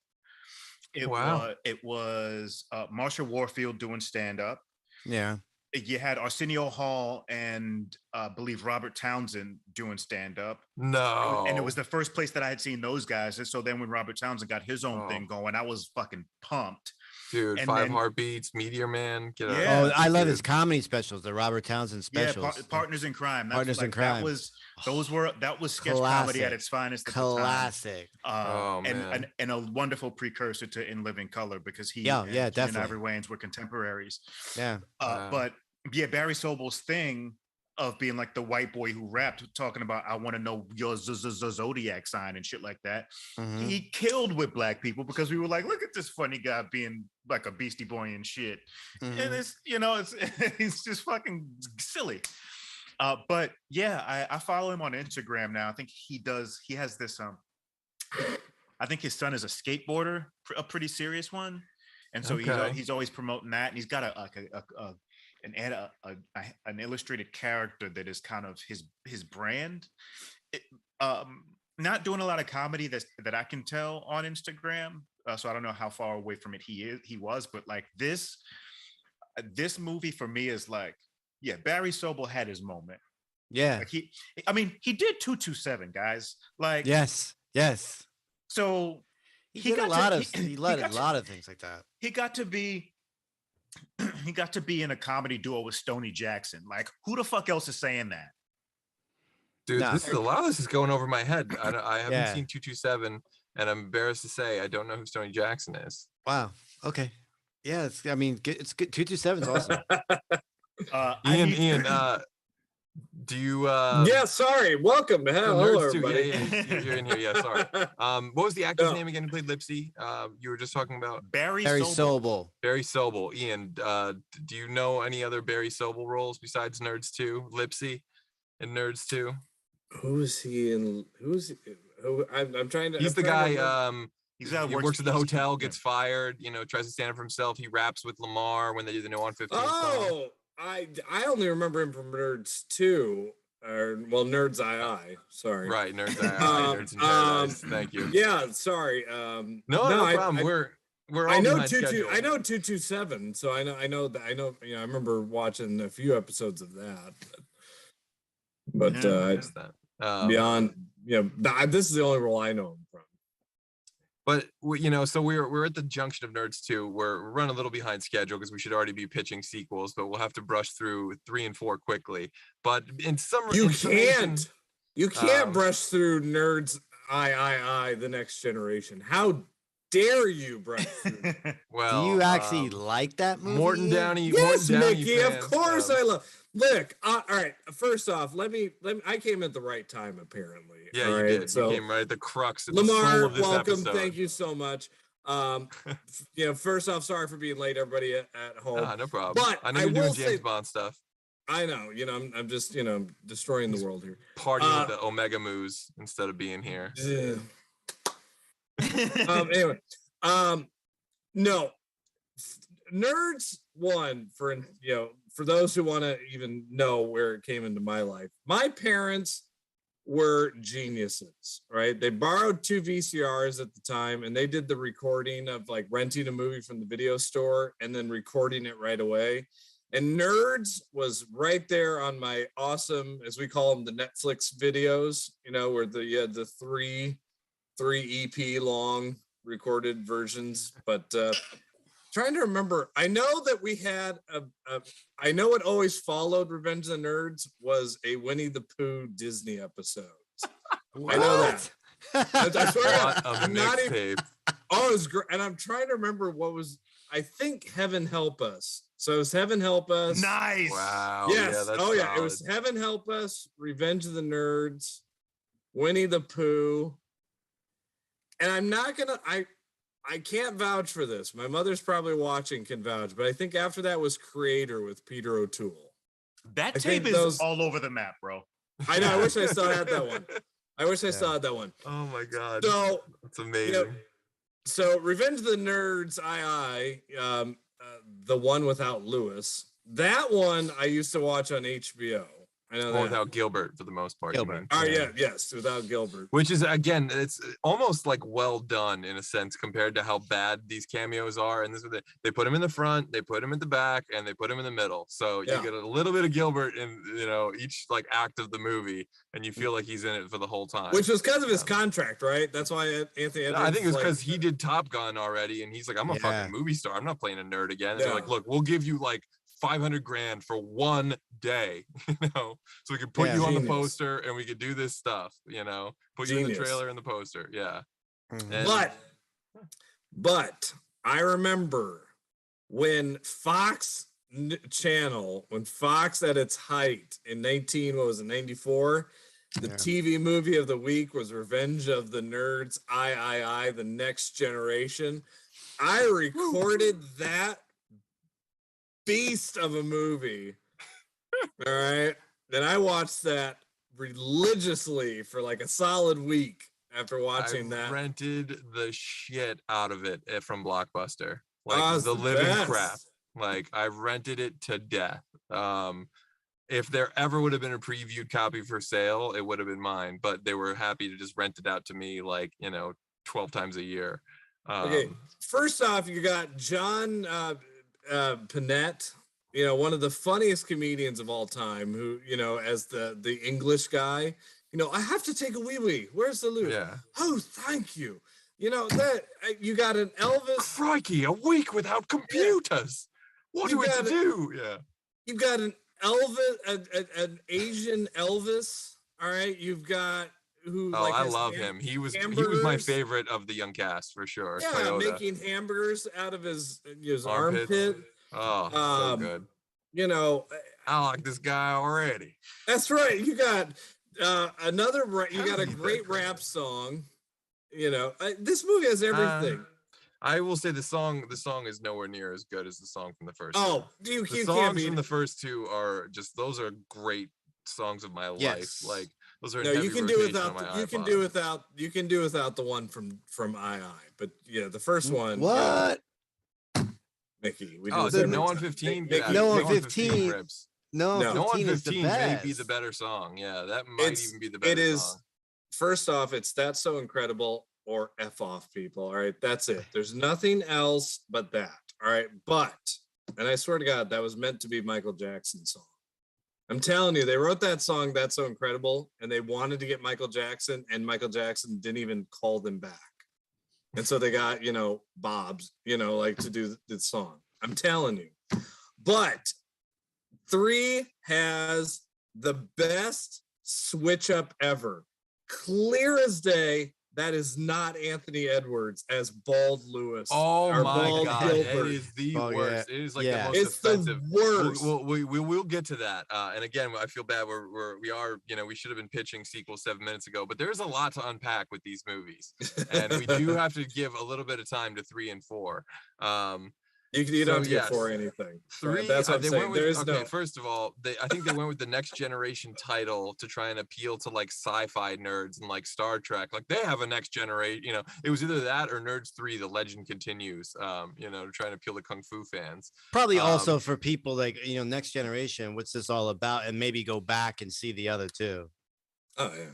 Speaker 2: It was Marsha Warfield doing stand-up.
Speaker 3: Yeah.
Speaker 2: You had Arsenio Hall and I believe Robert Townsend doing stand-up.
Speaker 1: No.
Speaker 2: And it was the first place that I had seen those guys. And so then when Robert Townsend got his own thing going, I was fucking pumped.
Speaker 1: Dude, and Five Heartbeats, Meteor Man.
Speaker 3: I love his comedy specials, the Robert Townsend specials.
Speaker 2: Yeah, Partners in Crime.
Speaker 3: Partners in Crime.
Speaker 2: That was sketch comedy at its finest.
Speaker 3: Classic.
Speaker 2: And a wonderful precursor to In Living Color, because he
Speaker 3: and
Speaker 2: definitely. Ivory Wayans were contemporaries.
Speaker 3: Yeah.
Speaker 2: But yeah, Barry Sobel's thing of being like the white boy who rapped, talking about I want to know your zodiac sign and shit like that. Mm-hmm. He killed with Black people, because we were like, look at this funny guy being like a Beastie Boy and shit. Mm-hmm. And it's, you know, it's just fucking silly. But yeah, I follow him on Instagram now. I think he has this I think his son is a skateboarder, a pretty serious one, and so he's always promoting that, and he's got an illustrated character that is kind of his brand. Not doing a lot of comedy that I can tell on Instagram, so I don't know how far away from it he was, but like this movie for me is like, yeah, Barry Sobel had his moment.
Speaker 3: Yeah.
Speaker 2: Like he did 227, guys. Like
Speaker 3: Yes.
Speaker 2: so
Speaker 3: He did a lot of things like that.
Speaker 2: He got to be in a comedy duo with Stoney Jackson. Like, who the fuck else is saying that?
Speaker 1: Dude, this is a lot of this is going over my head. I haven't seen 227, and I'm embarrassed to say I don't know who Stoney Jackson is.
Speaker 3: Wow. Okay. Yeah, it's good. 227 is awesome.
Speaker 1: Ian, do you
Speaker 4: yeah, sorry. Welcome. Hello, everybody.
Speaker 1: Yeah, you're in here. Yeah, sorry. What was the actor's name again who played Lipsy? You were just talking about
Speaker 2: Barry Sobel.
Speaker 1: Barry Sobel. Ian, do you know any other Barry Sobel roles besides Nerds 2? Lipsy in Nerds 2?
Speaker 4: Who's he in? I'm trying to.
Speaker 1: He's the guy.
Speaker 2: He
Speaker 1: works at the hotel, gets fired. Tries to stand up for himself. He raps with LeMar when they do the No on 15 song.
Speaker 4: I only remember him from Nerds 2, Nerds II. Sorry.
Speaker 1: Right, Nerds II, Nerds in Paradise. Thank you.
Speaker 4: Yeah, sorry.
Speaker 1: No problem. We're all
Speaker 4: I know
Speaker 1: behind schedule.
Speaker 4: I know 227, so I know that I remember watching a few episodes of that. But beyond, this is the only role I know him from.
Speaker 1: But so we're at the junction of Nerds 2. We're running a little behind schedule because we should already be pitching sequels, but we'll have to brush through 3 and 4 quickly. But in some
Speaker 4: you can't brush through Nerds I the Next Generation. How dare you brush through?
Speaker 3: Well, do you actually like that movie?
Speaker 1: Morton Downey.
Speaker 4: Yes,
Speaker 1: Morton Downey
Speaker 4: Mickey.
Speaker 1: fans,
Speaker 4: Of course, I love. Look, all right. First off, let me. I came at the right time, apparently.
Speaker 1: Yeah,
Speaker 4: you
Speaker 1: did.
Speaker 4: So,
Speaker 1: you came right at the crux of
Speaker 4: LeMar,
Speaker 1: the soul of this
Speaker 4: welcome.
Speaker 1: episode.
Speaker 4: Thank you so much. First off, sorry for being late, everybody at home.
Speaker 1: No problem.
Speaker 4: But
Speaker 1: I know you're doing James Bond stuff.
Speaker 4: I know. I'm just destroying the world here.
Speaker 1: Partying with the Omega Moos instead of being here.
Speaker 4: Anyway, no. Nerds 1 for those who want to even know where it came into my life. My parents were geniuses, right? They borrowed 2 VCRs at the time, and they did the recording of like renting a movie from the video store and then recording it right away. And Nerds was right there on my awesome, as we call them, the Netflix videos, where the three EP long recorded versions. But trying to remember, I know that we had I know what always followed Revenge of the Nerds was a Winnie the Pooh Disney episode. I know that. I swear I'm not even. Oh, it was great. And I'm trying to remember what was. I think Heaven Help Us. So it was Heaven Help Us.
Speaker 2: Nice.
Speaker 1: Wow.
Speaker 4: Yes.
Speaker 1: Yeah, that's
Speaker 4: solid. It was
Speaker 1: Heaven
Speaker 4: Help Us, Revenge of the Nerds, Winnie the Pooh. And I'm not gonna. I can't vouch for this. My mother's probably watching, can vouch, but I think after that was Creator with Peter O'Toole.
Speaker 2: That tape is all over the map, bro.
Speaker 4: I know. I wish I still had that one. Still had that one.
Speaker 1: Oh my god.
Speaker 4: So
Speaker 1: that's amazing.
Speaker 4: So Revenge of the Nerds, the one without Lewis. That one I used to watch on HBO. I know that.
Speaker 1: Without Gilbert for the most part.
Speaker 3: Gilbert.
Speaker 4: Oh yes, without Gilbert.
Speaker 1: Which is, again, it's almost like well done in a sense compared to how bad these cameos are. And this is they put him in the front, they put him at the back, and they put him in the middle. So you get a little bit of Gilbert in each like act of the movie, and you feel like he's in it for the whole time.
Speaker 4: Which was because of his contract, right? That's why Anthony Edwards.
Speaker 1: I think it was because he did Top Gun already, and he's like, I'm a fucking movie star. I'm not playing a nerd again. And they're like, look, we'll give you like $500,000 for one day, so we could put you on the poster and we could do this stuff, put you in the trailer and the poster. Yeah.
Speaker 3: Mm-hmm.
Speaker 4: But I remember when Fox channel, when Fox at its height in 94, the TV movie of the week was Revenge of the Nerds, the Next Generation. I recorded that beast of a movie. All right. Then I watched that religiously for like a solid week after watching that.
Speaker 1: Rented the shit out of it from Blockbuster. Like the living crap. Like I rented it to death. If there ever would have been a previewed copy for sale, it would have been mine, but they were happy to just rent it out to me 12 times a year.
Speaker 4: Okay. First off, you got John Panette, one of the funniest comedians of all time, who, as the English guy, I have to take a wee wee. Where's the loo?
Speaker 1: Yeah.
Speaker 4: Oh, thank you. That you got an Elvis.
Speaker 1: Crikey, a week without computers. What do we do? Yeah.
Speaker 4: You've got an Elvis, an Asian Elvis. All right. You've got who?
Speaker 1: Oh, I love him. He was my favorite of the young cast for sure.
Speaker 4: Yeah,
Speaker 1: Toyota.
Speaker 4: making hamburgers out of his armpit.
Speaker 1: Oh, so good. I like this guy already.
Speaker 4: That's right. You got you got a great rap song. This movie has everything.
Speaker 1: I will say the song is nowhere near as good as the song from the first.
Speaker 4: Oh,
Speaker 1: the songs from the first two are just, those are great songs of my life. Like those are
Speaker 4: you can do without the one from II. But the first one.
Speaker 3: What?
Speaker 4: Mickey, we
Speaker 1: do No on 15.
Speaker 3: No on 15. No on
Speaker 1: 15 may be the better song. Yeah, that might even be the better song.
Speaker 4: First off, it's That's So Incredible or F Off, people. All right, that's it. There's nothing else but that. All right, and I swear to God, that was meant to be Michael Jackson's song. I'm telling you, they wrote that song, That's So Incredible, and they wanted to get Michael Jackson, and Michael Jackson didn't even call them back. And so they got, Bob's, to do the song. I'm telling you. But 3 has the best switch up ever. Clear as day, that is not Anthony Edwards as Bald Lewis.
Speaker 1: Oh my God, it is the worst. Yeah. It is like the most offensive.
Speaker 4: The worst.
Speaker 1: We'll get to that. And again, I feel bad. We should have been pitching sequels 7 minutes ago, but there's a lot to unpack with these movies, and we do have to give a little bit of time to 3 and 4.
Speaker 4: You don't get 4 anything.
Speaker 1: 3.
Speaker 4: That's what I'm saying.
Speaker 1: First of all, I think they went with the Next Generation title to try and appeal to like sci-fi nerds and like Star Trek. Like they have a next generation. It was either that or Nerds 3: The Legend Continues. To try and appeal to kung fu fans.
Speaker 3: Probably also for people like Next Generation. What's this all about? And maybe go back and see the other 2.
Speaker 4: Oh yeah.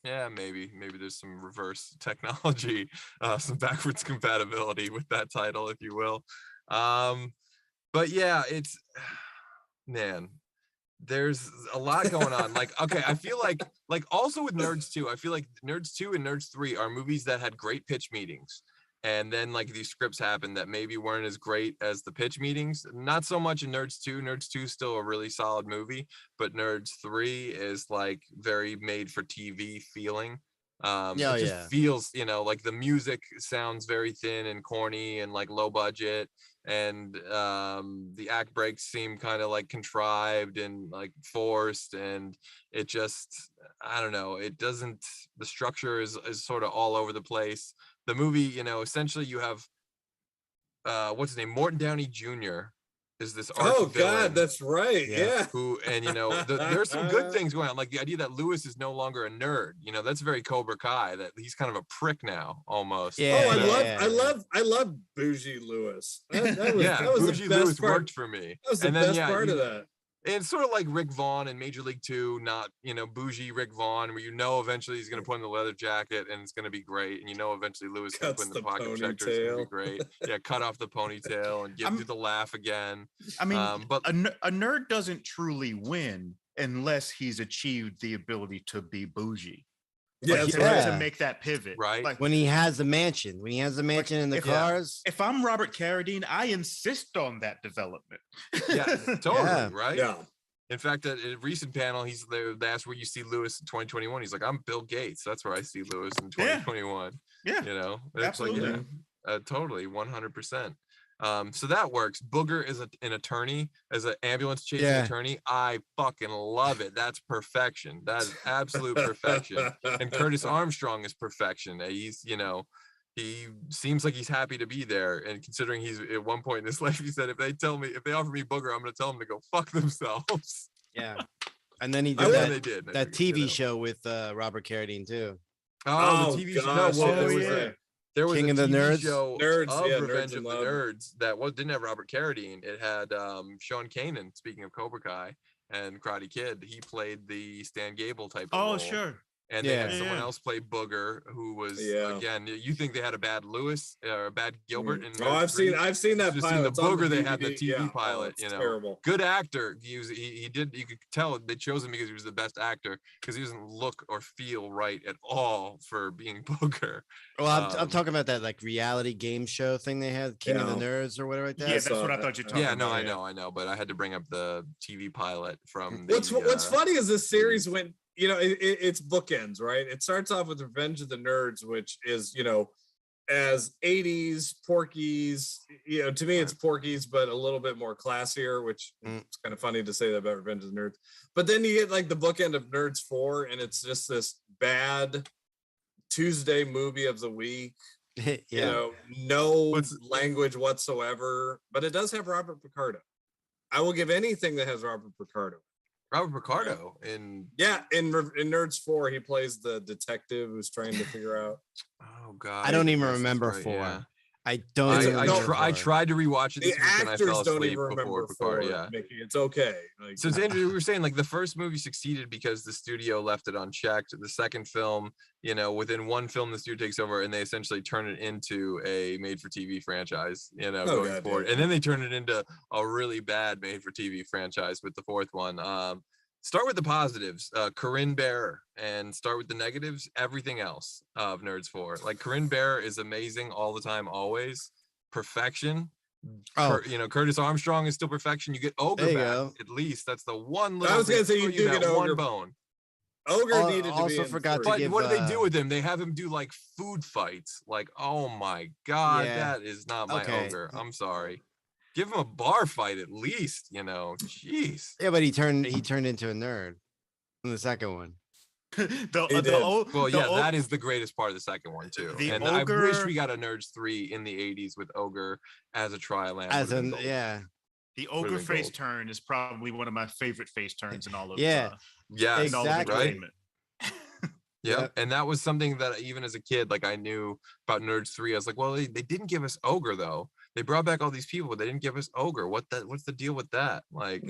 Speaker 1: Yeah, maybe there's some reverse technology, some backwards compatibility with that title, if you will. But yeah, it's, man, there's a lot going on. Like, okay, I feel like also with Nerds 2, I feel like Nerds 2 and Nerds 3 are movies that had great pitch meetings. And then like these scripts happened that maybe weren't as great as the pitch meetings. Not so much in Nerds 2. Nerds 2 is still a really solid movie, but Nerds 3 is like very made for TV feeling. It just feels, like the music sounds very thin and corny and like low budget, and the act breaks seem kind of like contrived and like forced, and it just, I don't know, it doesn't, the structure is sort of all over the place. The movie, essentially you have what's his name, Morton Downey Jr. is this arch villain.
Speaker 4: God, that's right. Yeah.
Speaker 1: Who, and there's some good things going on, like the idea that Lewis is no longer a nerd. That's very Cobra Kai, that he's kind of a prick now almost.
Speaker 3: Yeah.
Speaker 4: I love Bougie Lewis. That was
Speaker 1: Bougie Lewis worked for me.
Speaker 4: That was the best part of that.
Speaker 1: And it's sort of like Rick Vaughn in Major League 2, not, bougie Rick Vaughn, where eventually he's going to put on the leather jacket and it's going to be great. And eventually Lewis is going to put in the pocket protector. It's going to be great. Yeah, cut off the ponytail and do the laugh again.
Speaker 2: I mean, but a nerd doesn't truly win unless he's achieved the ability to be bougie. To make that pivot,
Speaker 1: right?
Speaker 3: Like when he has the mansion, in the cars.
Speaker 2: If I'm Robert Carradine, I insist on that development.
Speaker 1: Yeah, totally, right?
Speaker 4: Yeah.
Speaker 1: In fact, at a recent panel, he's there. That's where you see Lewis in 2021. He's like, I'm Bill Gates. That's where I see Lewis in 2021.
Speaker 2: Yeah,
Speaker 1: absolutely. Like, totally, 100%. So that works. Booger is an attorney, as an ambulance chasing attorney. I fucking love it. That's perfection. That is absolute perfection. And Curtis Armstrong is perfection. He's, he seems like he's happy to be there. And considering he's at one point in his life, he said, if they offer me Booger, I'm going to tell them to go fuck themselves.
Speaker 3: Yeah. And then he did that TV show with Robert Carradine too.
Speaker 1: Oh, the TV show. There was
Speaker 3: King
Speaker 1: a
Speaker 3: of the
Speaker 1: TV
Speaker 3: Nerds
Speaker 1: show
Speaker 3: of
Speaker 1: Revenge of the Nerds that didn't have Robert Carradine. It had Sean Kanan, speaking of Cobra Kai and Karate Kid. He played the Stan Gable type of role.
Speaker 2: Sure.
Speaker 1: and they had
Speaker 3: Yeah.
Speaker 1: someone
Speaker 2: Yeah.
Speaker 1: else play Booger, who was
Speaker 4: Yeah.
Speaker 1: again. You think they had a bad Lewis or a bad Gilbert in
Speaker 4: Oh,
Speaker 1: Nerds 3?
Speaker 4: I've seen that
Speaker 1: You've
Speaker 4: pilot.
Speaker 1: seen the
Speaker 4: It's on
Speaker 1: Booger they had the
Speaker 4: DVD.
Speaker 1: TV
Speaker 4: Yeah.
Speaker 1: pilot.
Speaker 4: It's
Speaker 1: You know,
Speaker 4: terrible.
Speaker 1: good actor. He did. You could tell they chose him because he was the best actor because he doesn't look or feel right at all for being Booger.
Speaker 3: Well, I'm talking about that like reality game show thing they had, King of the
Speaker 4: Yeah.
Speaker 3: Nerds or whatever like that.
Speaker 2: Yeah,
Speaker 4: I
Speaker 2: that's
Speaker 4: saw
Speaker 2: what I
Speaker 4: that.
Speaker 2: thought you were talking
Speaker 1: Yeah,
Speaker 2: about.
Speaker 1: no, I know, but I had to bring up the TV pilot from the.
Speaker 4: What's funny is this series went, it's bookends, right? It starts off with Revenge of the Nerds, which is, as 80s Porky's, to me it's Porky's, but a little bit more classier, which it's kind of funny to say that about Revenge of the Nerds. But then you get like the bookend of Nerds 4, and it's just this bad Tuesday movie of the week.
Speaker 3: Yeah.
Speaker 4: No language whatsoever, but it does have Robert Picardo. I will give anything that has Robert Picardo.
Speaker 1: Robert Picardo in
Speaker 4: Nerds 4, he plays the detective who's trying to figure out.
Speaker 1: Oh God,
Speaker 3: I don't even
Speaker 1: yes, that's
Speaker 3: remember
Speaker 1: right,
Speaker 3: 4.
Speaker 1: yeah.
Speaker 3: I don't. even remember
Speaker 1: I
Speaker 3: 4.
Speaker 1: tried to rewatch it
Speaker 4: The
Speaker 1: this week and I fell
Speaker 4: actors don't
Speaker 1: asleep
Speaker 4: even
Speaker 1: before
Speaker 4: remember
Speaker 1: Picard.
Speaker 4: 4.
Speaker 1: Yeah.
Speaker 4: Mickey, it's okay. Like,
Speaker 1: So Andrew, we were saying like the first movie succeeded because the studio left it unchecked. The second film, within one film, the studio takes over and they essentially turn it into a made-for-TV franchise. Going forward,
Speaker 4: yeah.
Speaker 1: and then they turn it into a really bad made-for-TV franchise with the fourth one. Start with the positives, Corinne Bear, and start with the negatives, everything else of Nerds 4. Like Corinne Bear is amazing all the time, always. Perfection. Curtis Armstrong is still perfection. You get Ogre back, at least. That's the one little
Speaker 4: I was gonna say you do
Speaker 1: that
Speaker 4: get
Speaker 1: one
Speaker 4: Ogre.
Speaker 1: bone.
Speaker 4: Ogre needed to
Speaker 3: also
Speaker 4: be in
Speaker 3: forgot to
Speaker 1: But
Speaker 3: give,
Speaker 1: what do they do with him? They have him do like food fights. Like, oh my God,
Speaker 3: Yeah.
Speaker 1: that is not my
Speaker 3: Okay.
Speaker 1: Ogre. I'm sorry. Give him a bar fight at least, Jeez.
Speaker 3: Yeah, but he turned into a nerd in the second one.
Speaker 1: That is the greatest part of the second one too.
Speaker 2: The
Speaker 1: And
Speaker 2: Ogre,
Speaker 1: I wish we got a Nerds 3 in the 80s with Ogre as a tri-lamp.
Speaker 2: The Ogre face turn is probably one of my favorite face turns in all of
Speaker 3: exactly.
Speaker 1: Right? Yep. And that was something that even as a kid, like I knew about Nerds 3. I was like, well, they didn't give us Ogre though. They brought back all these people, but they didn't give us Ogre. What's the deal with that? Like,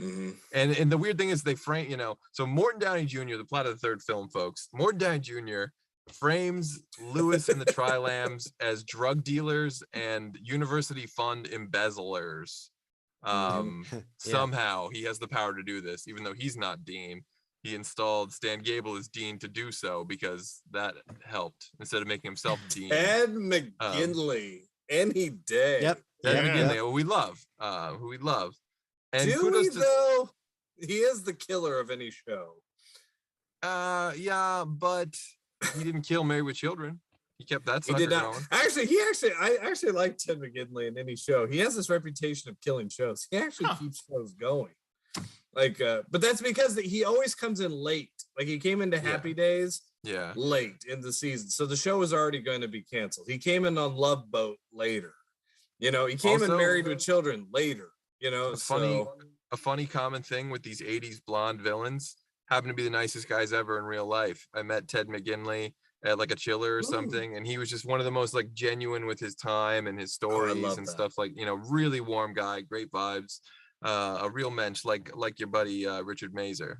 Speaker 1: and the weird thing is they frame, so Morton Downey Jr., the plot of the third film, folks, Morton Downey Jr. frames Lewis and the Tri-Lambs as drug dealers and university fund embezzlers. Somehow he has the power to do this, even though he's not Dean. He installed Stan Gable as Dean to do so because that helped instead of making himself Dean.
Speaker 4: Ed McGinley, any day.
Speaker 3: Yep.
Speaker 1: Ed McGinley, who we love. And
Speaker 4: do we though? He is the killer of any show.
Speaker 1: Yeah, but he didn't kill Married with Children. He kept that sucker going.
Speaker 4: I actually like Ted McGinley in any show. He has this reputation of killing shows. He actually keeps shows going. Like, but that's because he always comes in late. Like he came into Happy Days late in the season. So the show was already going to be canceled. He came in on Love Boat later. He came in Married with Children later.
Speaker 1: A funny common thing with these 80s blonde villains happen to be the nicest guys ever in real life. I met Ted McGinley at like a chiller or something, and he was just one of the most like genuine with his time and his stories and stuff, like really warm guy, great vibes, a real mensch, like your buddy Richard Mazer.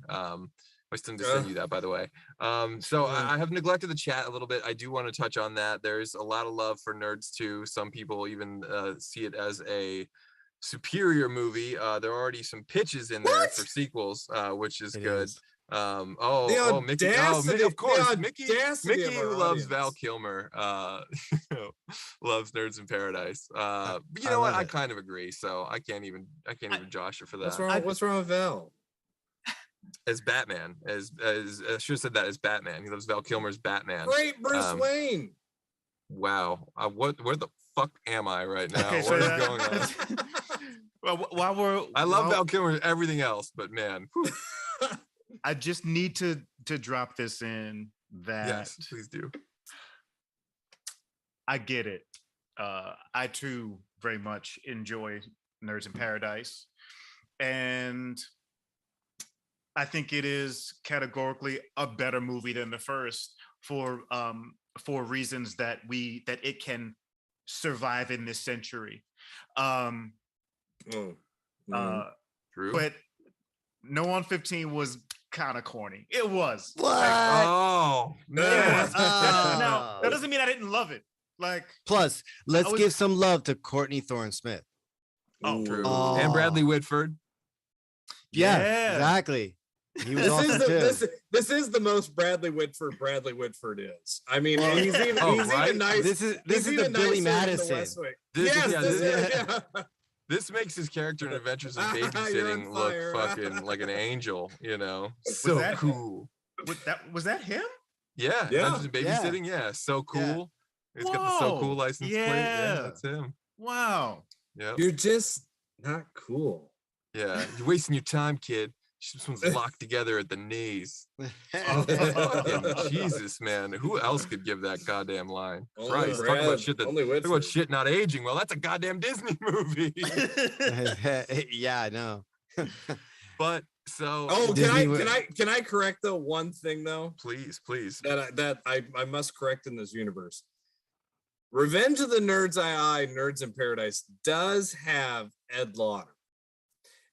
Speaker 1: I still need to send you that, by the way. I have neglected the chat a little bit. I do want to touch on that. There's a lot of love for Nerds 2. Some people even see it as a superior movie. There are already some pitches in there for sequels, which is good. Mickey, of course, Mickey who loves Val Kilmer loves Nerds in Paradise. But you know what? I kind of agree, so I can't even josh her for that.
Speaker 4: What's wrong with Val?
Speaker 1: As Batman, as I should have said that, as Batman. He loves Val Kilmer's Batman.
Speaker 4: Great Bruce Wayne.
Speaker 1: Wow. Where the fuck am I right now?
Speaker 2: Okay,
Speaker 1: what is going on?
Speaker 2: Well,
Speaker 1: I love Val Kilmer, everything else, but man.
Speaker 2: I just need to drop this in that.
Speaker 1: Yes, please do.
Speaker 2: I get it. I too very much enjoy Nerds in Paradise, and I think it is categorically a better movie than the first for reasons that it can survive in this century.
Speaker 1: True.
Speaker 2: But No on 15 was kind of corny. It was.
Speaker 3: What?
Speaker 1: Oh
Speaker 2: It
Speaker 1: man.
Speaker 2: was. Now, that doesn't mean I didn't love it. Like,
Speaker 3: Plus, let's
Speaker 2: was-
Speaker 3: give some love to Courtney Thorne-Smith.
Speaker 2: oh,
Speaker 1: True.
Speaker 3: Oh.
Speaker 1: And Bradley Whitford.
Speaker 3: Yeah, exactly. He was
Speaker 4: This
Speaker 3: awesome
Speaker 4: is
Speaker 3: too.
Speaker 4: this is the most Bradley Whitford is. I mean,
Speaker 3: Well,
Speaker 4: he's even
Speaker 1: oh,
Speaker 4: he's
Speaker 1: right?
Speaker 4: even nice.
Speaker 3: This is
Speaker 4: he's
Speaker 3: the
Speaker 4: even
Speaker 3: Billy
Speaker 4: nicer in The
Speaker 3: Madison.
Speaker 4: West Wing.
Speaker 1: This-
Speaker 4: Yes,
Speaker 1: yeah,
Speaker 4: this
Speaker 1: this-
Speaker 4: is, yeah.
Speaker 1: This makes his character in Adventures in
Speaker 4: You're on
Speaker 1: Babysitting look
Speaker 4: fire.
Speaker 1: fucking like an angel, you know? So
Speaker 2: that-
Speaker 1: cool.
Speaker 2: Was that him?
Speaker 1: Yeah,
Speaker 4: Yeah.
Speaker 1: Adventures in Babysitting, yeah, so cool. He's got the so cool
Speaker 2: Whoa,
Speaker 1: license plate. Yeah,
Speaker 2: yeah.
Speaker 1: that's him.
Speaker 2: Wow.
Speaker 1: Yeah,
Speaker 4: You're just not cool.
Speaker 1: yeah. You're wasting your time, kid. This one's locked together at the knees. Fucking Jesus, man. Who else could give that goddamn line?
Speaker 4: Only
Speaker 1: Christ, talk
Speaker 4: Brad-
Speaker 1: about shit that
Speaker 4: only
Speaker 1: talk about
Speaker 4: Whitford.
Speaker 1: shit not aging. Well, that's a goddamn Disney movie.
Speaker 3: Yeah, I know.
Speaker 1: But so
Speaker 4: Oh,
Speaker 3: Disney
Speaker 4: can I correct though one thing though
Speaker 1: please.
Speaker 4: that I must correct in this universe. Revenge of the Nerds Nerds in Paradise does have Ed Lauder.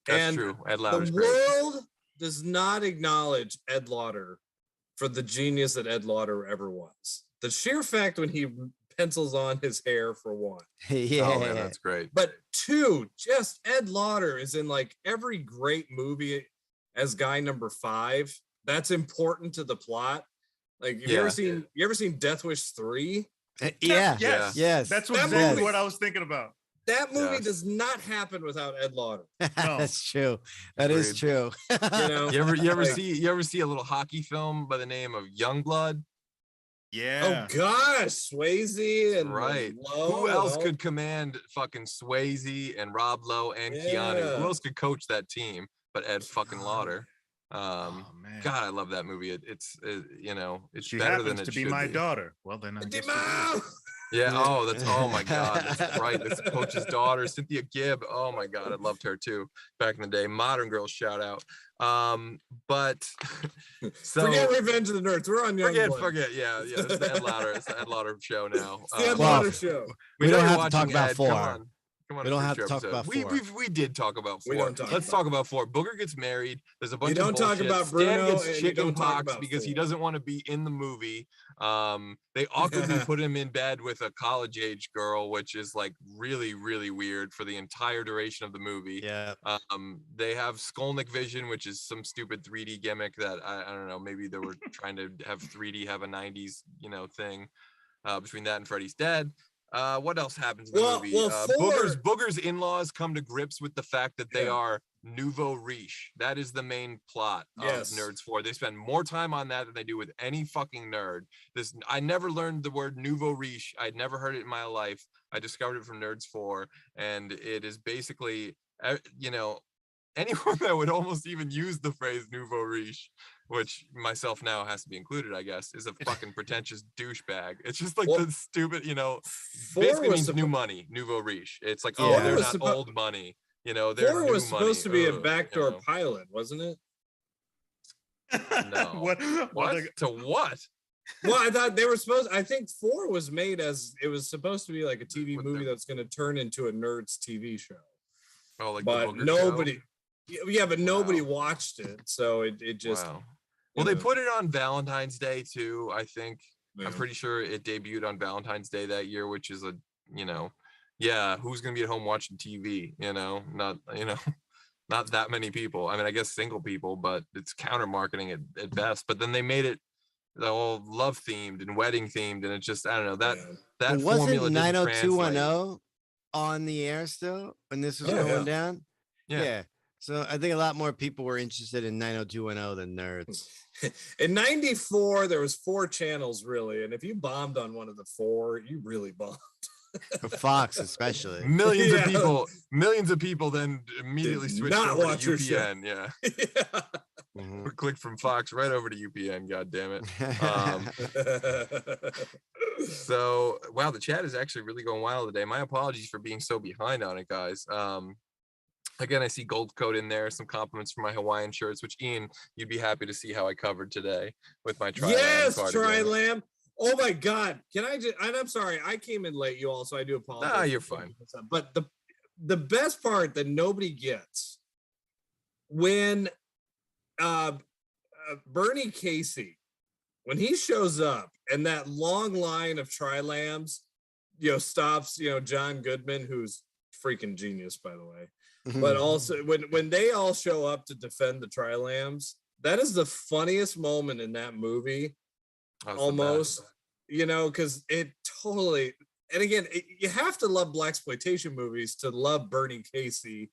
Speaker 1: That's
Speaker 4: And
Speaker 1: true. Ed Lauder's
Speaker 4: The
Speaker 1: great.
Speaker 4: world does not acknowledge Ed Lauder for the genius that Ed Lauder ever was. The sheer fact when he pencils on his hair, for one.
Speaker 3: Yeah.
Speaker 1: Oh man, that's great.
Speaker 4: But two, just Ed Lauder is in like every great movie as guy number 5. That's important to the plot. Like, you ever seen Death Wish 3?
Speaker 3: Yeah.
Speaker 2: Yes.
Speaker 3: Yes.
Speaker 2: That's
Speaker 4: That
Speaker 2: exactly
Speaker 4: movie-
Speaker 2: what I was thinking about.
Speaker 4: That movie
Speaker 1: Yes.
Speaker 4: does not happen without Ed Lauder.
Speaker 3: That's true. That is
Speaker 1: Agreed.
Speaker 3: true.
Speaker 4: You know,
Speaker 1: You ever
Speaker 4: like-
Speaker 1: see a little hockey film by the name of Youngblood?
Speaker 2: Yeah.
Speaker 4: Oh gosh, Swayze and
Speaker 1: Right.
Speaker 4: Lowe
Speaker 1: Who
Speaker 4: and
Speaker 1: else
Speaker 4: all-
Speaker 1: could command fucking Swayze and Rob Lowe and Keanu?
Speaker 4: Yeah.
Speaker 1: Who else could coach that team but Ed fucking Lauder?
Speaker 2: Oh man.
Speaker 1: God, I love that movie. It's you know, it's
Speaker 2: She
Speaker 1: better
Speaker 2: happens
Speaker 1: than it
Speaker 2: to be
Speaker 1: should
Speaker 2: my
Speaker 1: be.
Speaker 2: daughter. Well, then I guess you do.
Speaker 4: Demo!
Speaker 1: Yeah. Oh my God. That's right. That's the coach's daughter, Cynthia Gibb. Oh my God, I loved her too back in the day. Modern Girls shout out. But so
Speaker 4: Forget Revenge of the Nerds. We're on Youngblood.
Speaker 1: forget. Yeah. It's the Ed Lauder. It's the Ed Lauder show now.
Speaker 4: It's the Ed
Speaker 3: Well,
Speaker 4: Lauder show.
Speaker 3: we
Speaker 1: know
Speaker 3: don't
Speaker 1: you're
Speaker 3: have to talk
Speaker 1: watching
Speaker 3: about
Speaker 1: Ed.
Speaker 3: 4.
Speaker 1: Come on,
Speaker 3: We don't
Speaker 1: a
Speaker 3: have to
Speaker 1: future
Speaker 3: talk
Speaker 1: episode.
Speaker 3: about 4.
Speaker 1: We did talk about 4.
Speaker 4: We don't talk
Speaker 1: Let's
Speaker 4: about
Speaker 1: talk about 4. Booger gets married. There's a bunch
Speaker 4: don't
Speaker 1: of
Speaker 4: talk
Speaker 1: bullshit.
Speaker 4: about
Speaker 1: Stan
Speaker 4: Bruno,
Speaker 1: gets
Speaker 4: and you
Speaker 1: chicken
Speaker 4: don't talk
Speaker 1: pox
Speaker 4: about
Speaker 1: because he
Speaker 4: 4.
Speaker 1: doesn't want to be in the movie. They awkwardly put him in bed with a college age girl, which is like really, really weird for the entire duration of the movie.
Speaker 3: Yeah.
Speaker 1: They have Skolnick vision, which is some stupid 3D gimmick that I don't know. Maybe they were trying to have 3D have a 90s, thing between that and Freddy's Dead. What else happens in the movie? Booger's in-laws come to grips with the fact that they are nouveau riche. That is the main plot of Nerds 4. They spend more time on that than they do with any fucking nerd. I never learned the word nouveau riche. I'd never heard it in my life. I discovered it from Nerds 4, and it is basically, anyone that would almost even use the phrase nouveau riche, which myself now has to be included, I guess, is a fucking pretentious douchebag. It's just like the stupid, basically means new money, nouveau riche. It's like, oh, they're not old money. They're
Speaker 4: 4 was
Speaker 1: new
Speaker 4: supposed to
Speaker 1: money.
Speaker 4: be a backdoor pilot, wasn't it?
Speaker 1: No.
Speaker 2: What?
Speaker 1: To what?
Speaker 4: Well, I thought they were supposed. I think 4 was made as it was supposed to be like a TV
Speaker 1: With
Speaker 4: movie
Speaker 1: the-
Speaker 4: that's going to turn into a Nerds TV show.
Speaker 1: Oh, like the
Speaker 4: But
Speaker 1: Booger
Speaker 4: nobody,
Speaker 1: show?
Speaker 4: yeah, but nobody
Speaker 1: Wow.
Speaker 4: watched it, so it just.
Speaker 1: Wow. Well, they put it on Valentine's Day too, I think.
Speaker 4: Yeah.
Speaker 1: I'm pretty sure it debuted on Valentine's Day that year, which is who's gonna be at home watching TV? Not that many people. I mean, I guess single people, but it's counter marketing at best. But then they made it all love themed and wedding themed, and it's just, I don't know, that
Speaker 3: But
Speaker 1: formula
Speaker 3: wasn't
Speaker 1: didn't
Speaker 3: 90210 on the air still when this was going down?
Speaker 1: Yeah.
Speaker 3: So I think a lot more people were interested in 90210 than Nerds.
Speaker 4: In '94, there was 4 channels really, and if you bombed on one of the 4, you really bombed.
Speaker 3: For Fox especially.
Speaker 1: Millions of people then immediately
Speaker 4: Did
Speaker 1: switched
Speaker 4: not
Speaker 1: over
Speaker 4: watch
Speaker 1: to
Speaker 4: your show.
Speaker 1: UPN. Yeah.
Speaker 4: Yeah.
Speaker 3: Mhm.
Speaker 1: Or clicked from Fox right over to UPN. God damn it. So wow, the chat is actually really going wild today. My apologies for being so behind on it, guys. Again, I see Gold Coat in there. Some compliments for my Hawaiian shirts, which Ian, you'd be happy to see how I covered today with my Tri-Lam
Speaker 4: Yes,
Speaker 1: cardigan.
Speaker 4: Tri-Lam. Oh my God! Can I just? And I'm sorry, I came in late, you all, so I do apologize.
Speaker 1: Nah, you're fine.
Speaker 4: But the best part that nobody gets when Bernie Casey, when he shows up and that long line of Tri-Lambs, stops, John Goodman, who's freaking genius, by the way. But also when they all show up to defend the Tri-Lambs, that is the funniest moment in that movie. Almost, because it totally, and again, you have to love blaxploitation movies to love Bernie Casey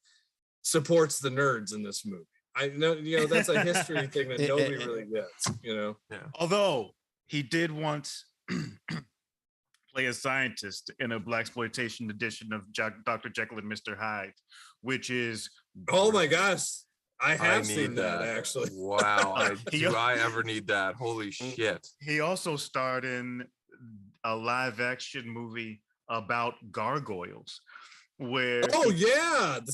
Speaker 4: supports the nerds in this movie. I know, that's a history thing that nobody really gets, Yeah.
Speaker 2: Although he did once play a scientist in a blaxploitation edition of Dr. Jekyll and Mr. Hyde, which is
Speaker 4: oh my gosh, I have seen that actually.
Speaker 1: Wow, do I ever need that? Holy shit!
Speaker 2: He also starred in a live-action movie about gargoyles. The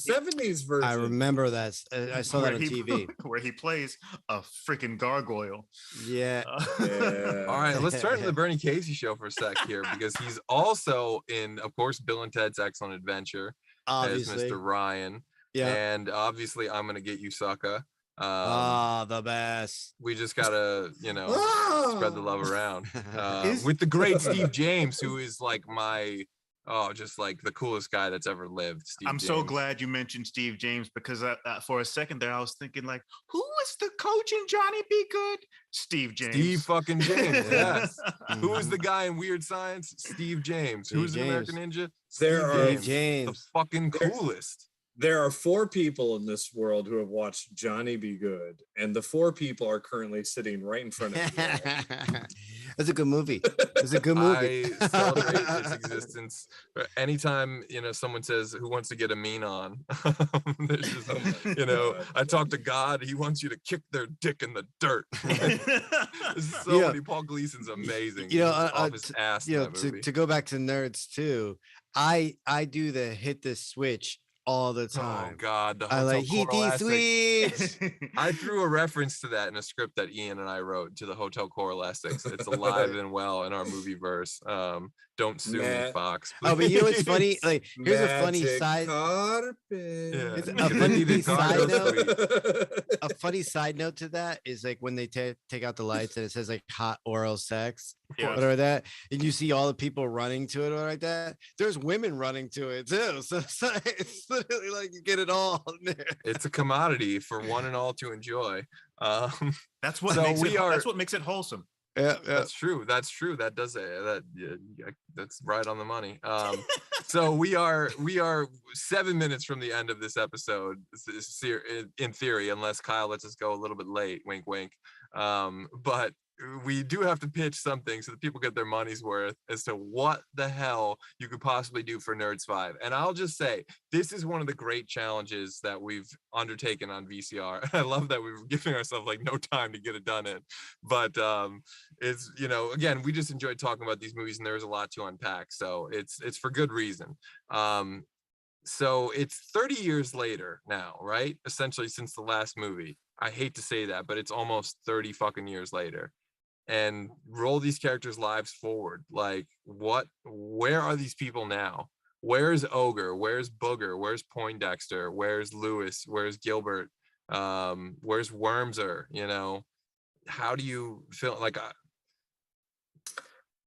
Speaker 4: 70s version.
Speaker 3: I remember that. I saw that on TV.
Speaker 2: Where he plays a freaking gargoyle.
Speaker 3: Yeah.
Speaker 1: All right, let's turn to the Bernie Casey show for a sec here, because he's also in, of course, Bill and Ted's Excellent Adventure as Mr. Ryan. Yeah. And obviously, I'm Gonna Get You, Sucker.
Speaker 3: The best.
Speaker 1: We just gotta, spread the love around with the great Steve James, who is like just like the coolest guy that's ever lived.
Speaker 2: I'm
Speaker 1: James.
Speaker 2: So glad you mentioned Steve James, because for a second there I was thinking, like, who was the coach in Johnny Be Good? Steve James.
Speaker 1: Steve fucking James. Yes. Who was the guy in Weird Science? Steve James. Who's an American Ninja?
Speaker 3: Steve James.
Speaker 1: The fucking coolest.
Speaker 4: There are 4 people in this world who have watched Johnny Be Good, and the 4 people are currently sitting right in front of you.
Speaker 3: That's a good movie. It's a good movie.
Speaker 1: I celebrate its existence. Anytime, someone says, who wants to get a mean on? There's just, I talk to God. He wants you to kick their dick in the dirt. There's so many. Paul Gleason's amazing. Off his ass
Speaker 3: to go back to nerds too, I do the hit the switch all the time.
Speaker 1: Oh God,
Speaker 3: I like hit the switch.
Speaker 1: I threw a reference to that in a script that Ian and I wrote to the Hotel Coralescix. It's alive and well in our movie verse. Don't sue me, Fox.
Speaker 3: Please. Oh, but you know what's funny? Like, here's a funny side. It's a funny side note. A funny side note to that is like when they take out the lights and it says like hot oral sex, whatever that, and you see all the people running to it or like that. There's women running to it too. So it's literally like you get it all in there.
Speaker 1: It's a commodity for one and all to enjoy.
Speaker 2: That's what that's what makes it wholesome.
Speaker 3: Yeah,
Speaker 1: that's true. That's true. That does that. Yeah, that's right on the money. So we are 7 minutes from the end of this episode, in theory, unless Kyle lets us go a little bit late. Wink, wink. But we do have to pitch something so that people get their money's worth as to what the hell you could possibly do for Nerds 5. And I'll just say, this is one of the great challenges that we've undertaken on VCR. I love that we're giving ourselves like no time to get it done in. But it's, again, we just enjoyed talking about these movies and there's a lot to unpack. So it's for good reason. So it's 30 years later now, right? Essentially since the last movie. I hate to say that, but it's almost 30 fucking years later. And roll these characters' lives forward. Like, where are these people now? Where's Ogre? Where's Booger? Where's Poindexter? Where's Lewis? Where's Gilbert? Where's Wormser? How do you feel like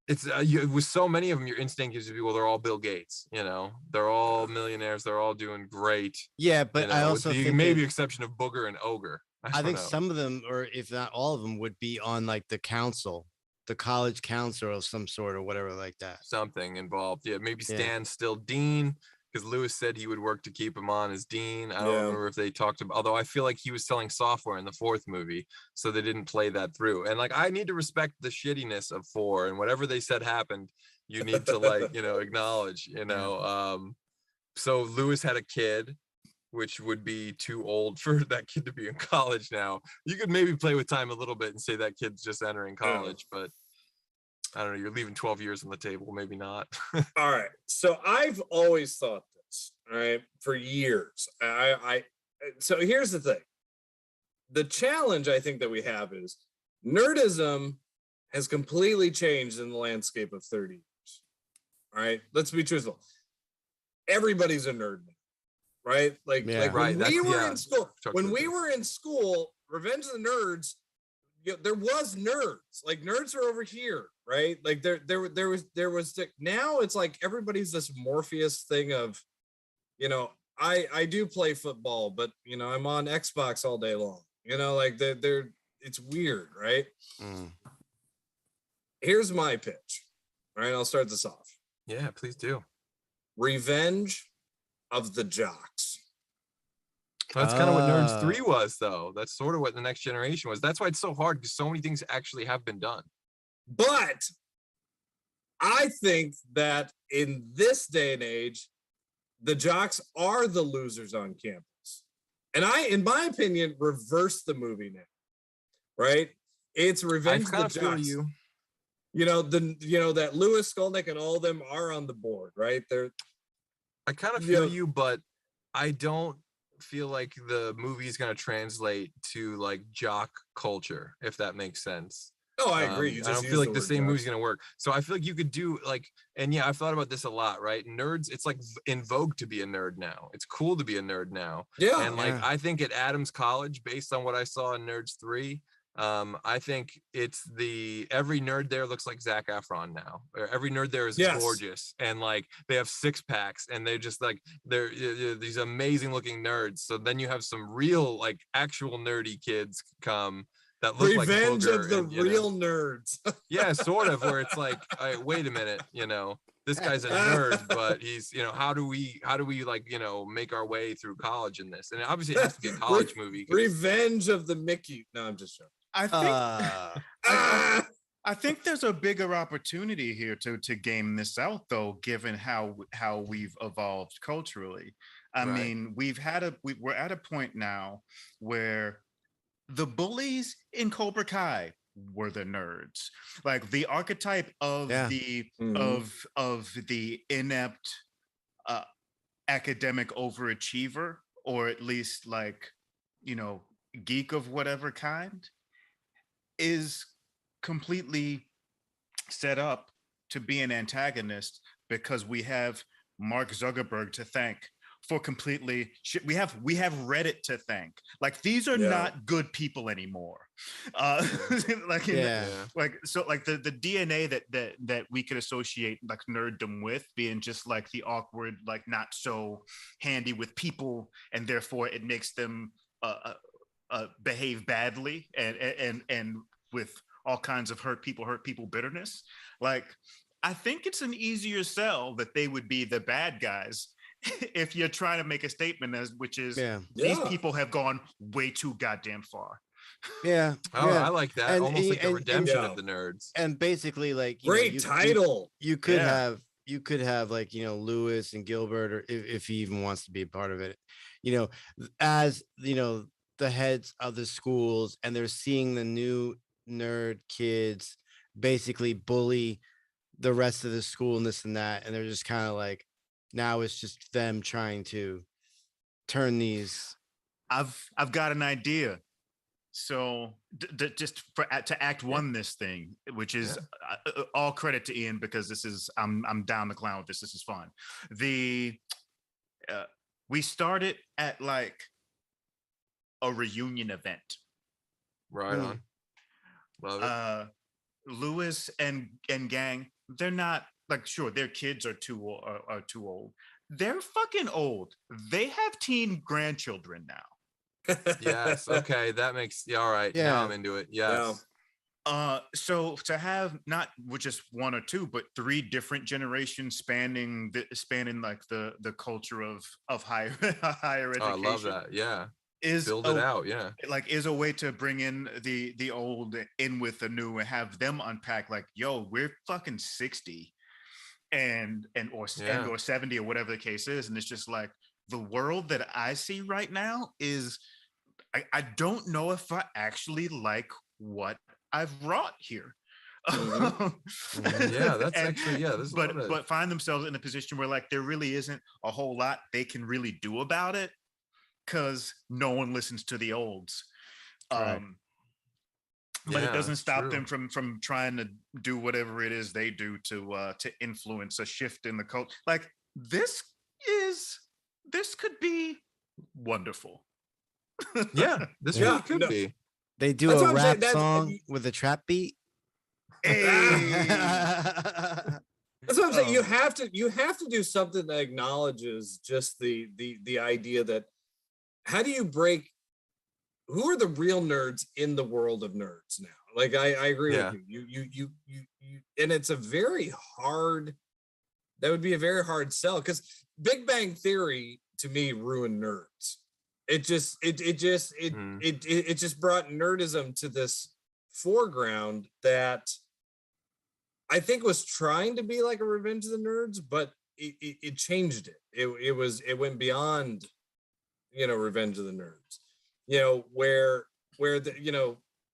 Speaker 1: it's with so many of them, your instinct is to be, well, they're all Bill Gates, they're all millionaires, they're all doing great.
Speaker 3: Yeah, but I also think
Speaker 1: maybe exception of Booger and Ogre.
Speaker 3: I think some of them, or if not all of them, would be on like the council, the college council of some sort or whatever like that.
Speaker 1: Something involved. Yeah, maybe Stan's still dean, because Lewis said he would work to keep him on as dean. I don't remember if they talked about, although I feel like he was selling software in the 4th movie, so they didn't play that through. And like, I need to respect the shittiness of 4, and whatever they said happened, you need to like, acknowledge, So Lewis had a kid, which would be too old for that kid to be in college now. You could maybe play with time a little bit and say that kid's just entering college, but I don't know, you're leaving 12 years on the table, maybe not.
Speaker 4: All right. So I've always thought this, all right, for years. So here's the thing. The challenge I think that we have is nerdism has completely changed in the landscape of 30 years. All right. Let's be truthful. Everybody's a nerd now. Right, when we were in school, Revenge of the Nerds, there was nerds. Like nerds are over here, right? Like there was now it's like everybody's this Morpheus thing of, I do play football, but I'm on Xbox all day long. Like they're it's weird, right? Here's my pitch. All right, I'll start this off.
Speaker 1: Yeah, please do.
Speaker 4: Revenge of the Jocks.
Speaker 1: That's kind of what Nerds 3 was, though. That's sort of what the next generation was. That's why it's so hard, because so many things actually have been done.
Speaker 4: But I think that in this day and age, the jocks are the losers on campus. And in my opinion, reverse the movie now. Right? It's Revenge of the Jocks. That Lewis, Skolnick, and all of them are on the board, right?
Speaker 1: I kind of feel you, but I don't feel like the movie is going to translate to like jock culture, if that makes sense.
Speaker 4: Oh, I agree.
Speaker 1: I don't feel like the same movie's going to work. So I feel like you could do like, and yeah, I've thought about this a lot, right? Nerds, it's like in vogue to be a nerd now. It's cool to be a nerd now.
Speaker 4: Yeah.
Speaker 1: And like, I think at Adams College, based on what I saw in Nerds 3, I think it's every nerd there looks like Zac Efron now, or every nerd there is gorgeous, and like they have 6-packs, and they're just like they're these amazing looking nerds. So then you have some real like actual nerdy kids come that look
Speaker 4: Revenge
Speaker 1: like
Speaker 4: of the real nerds.
Speaker 1: Yeah, sort of, where it's like, wait a minute, this guy's a nerd, but he's, how do we like, make our way through college in this? And obviously it has to be a college movie.
Speaker 4: Revenge of the Mickey. No, I'm just joking.
Speaker 2: I think there's a bigger opportunity here to game this out, though, given how we've evolved culturally. I mean, we're at a point now where the bullies in Cobra Kai were the nerds. Like the archetype of the inept academic overachiever, or at least like, geek of whatever kind, is completely set up to be an antagonist, because we have Mark Zuckerberg to thank for completely we have Reddit to thank. Like these are not good people anymore. Like the DNA that we could associate like nerddom with being just like the awkward, like not so handy with people, and therefore it makes them behave badly and with all kinds of hurt people bitterness. Like, I think it's an easier sell that they would be the bad guys if you're trying to make a statement which is these people have gone way too goddamn far.
Speaker 1: I like that. Almost like the redemption of the nerds.
Speaker 3: And basically, like,
Speaker 4: great title.
Speaker 3: You could have like, Lewis and Gilbert, or if he even wants to be a part of it, as the heads of the schools, and they're seeing the new nerd kids basically bully the rest of the school and this and that, and they're just kind of like, now it's just them trying to turn these.
Speaker 2: I've got an idea. So just to act one this thing, which is all credit to Ian, because this is I'm down the clown with this. This is fun. We started at like a reunion event.
Speaker 1: Right on. Love it.
Speaker 2: Lewis and gang, they're not like, sure, their kids are too old. They're fucking old. They have teen grandchildren now.
Speaker 1: Yes. Okay. That makes all right. Yeah. Now I'm into it. Yes.
Speaker 2: So to have not just one or two, but 3 different generations spanning like the culture of higher education.
Speaker 1: I love that. Yeah. Build it out. Yeah.
Speaker 2: Like is a way to bring in the old in with the new and have them unpack like, yo, we're fucking 60 or 70 or whatever the case is. And it's just like, the world that I see right now is I don't know if I actually like what I've wrought here. But find themselves in a position where like there really isn't a whole lot they can really do about it, because no one listens to the olds. But it doesn't stop them from trying to do whatever it is they do to influence a shift in the culture. Like this could be wonderful.
Speaker 1: Yeah, this really could be.
Speaker 3: They do
Speaker 4: That's
Speaker 3: a
Speaker 4: what I'm saying,
Speaker 3: rap
Speaker 4: that's-
Speaker 3: song with a trap beat.
Speaker 4: That's what I'm saying.
Speaker 2: Oh.
Speaker 4: You have to do something that acknowledges just the idea that how do you break who are the real nerds in the world of nerds now? Like I agree
Speaker 1: Yeah.
Speaker 4: with you. You and it's a very hard that would be a very hard sell because Big Bang Theory to me ruined nerds. It just it just brought nerdism to this foreground that I think was trying to be like a Revenge of the Nerds, but it changed it. It went beyond, Revenge of the Nerds. Where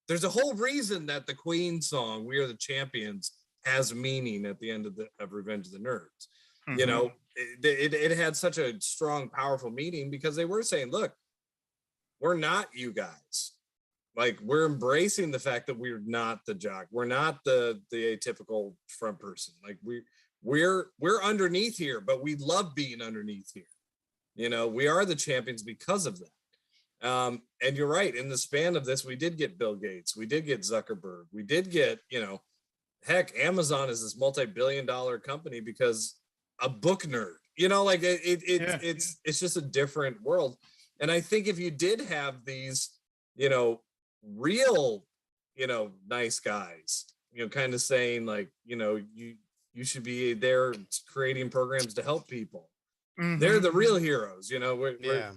Speaker 4: there's a whole reason that the Queen song "We Are the Champions" has meaning at the end of Revenge of the Nerds.
Speaker 2: Mhm.
Speaker 4: It had such a strong, powerful meaning because they were saying, "Look, we're not you guys. Like we're embracing the fact that we're not the jock. We're not the atypical front person. Like we're underneath here, but we love being underneath here. We are the champions because of that. And you're right. In the span of this, we did get Bill Gates. We did get Zuckerberg. We did get, heck, Amazon is this multi-billion-dollar company because a book nerd. It's just a different world. And I think if you did have these, real, nice guys, kind of saying like, you should be there creating programs to help people. They're the real heroes,
Speaker 3: Yeah.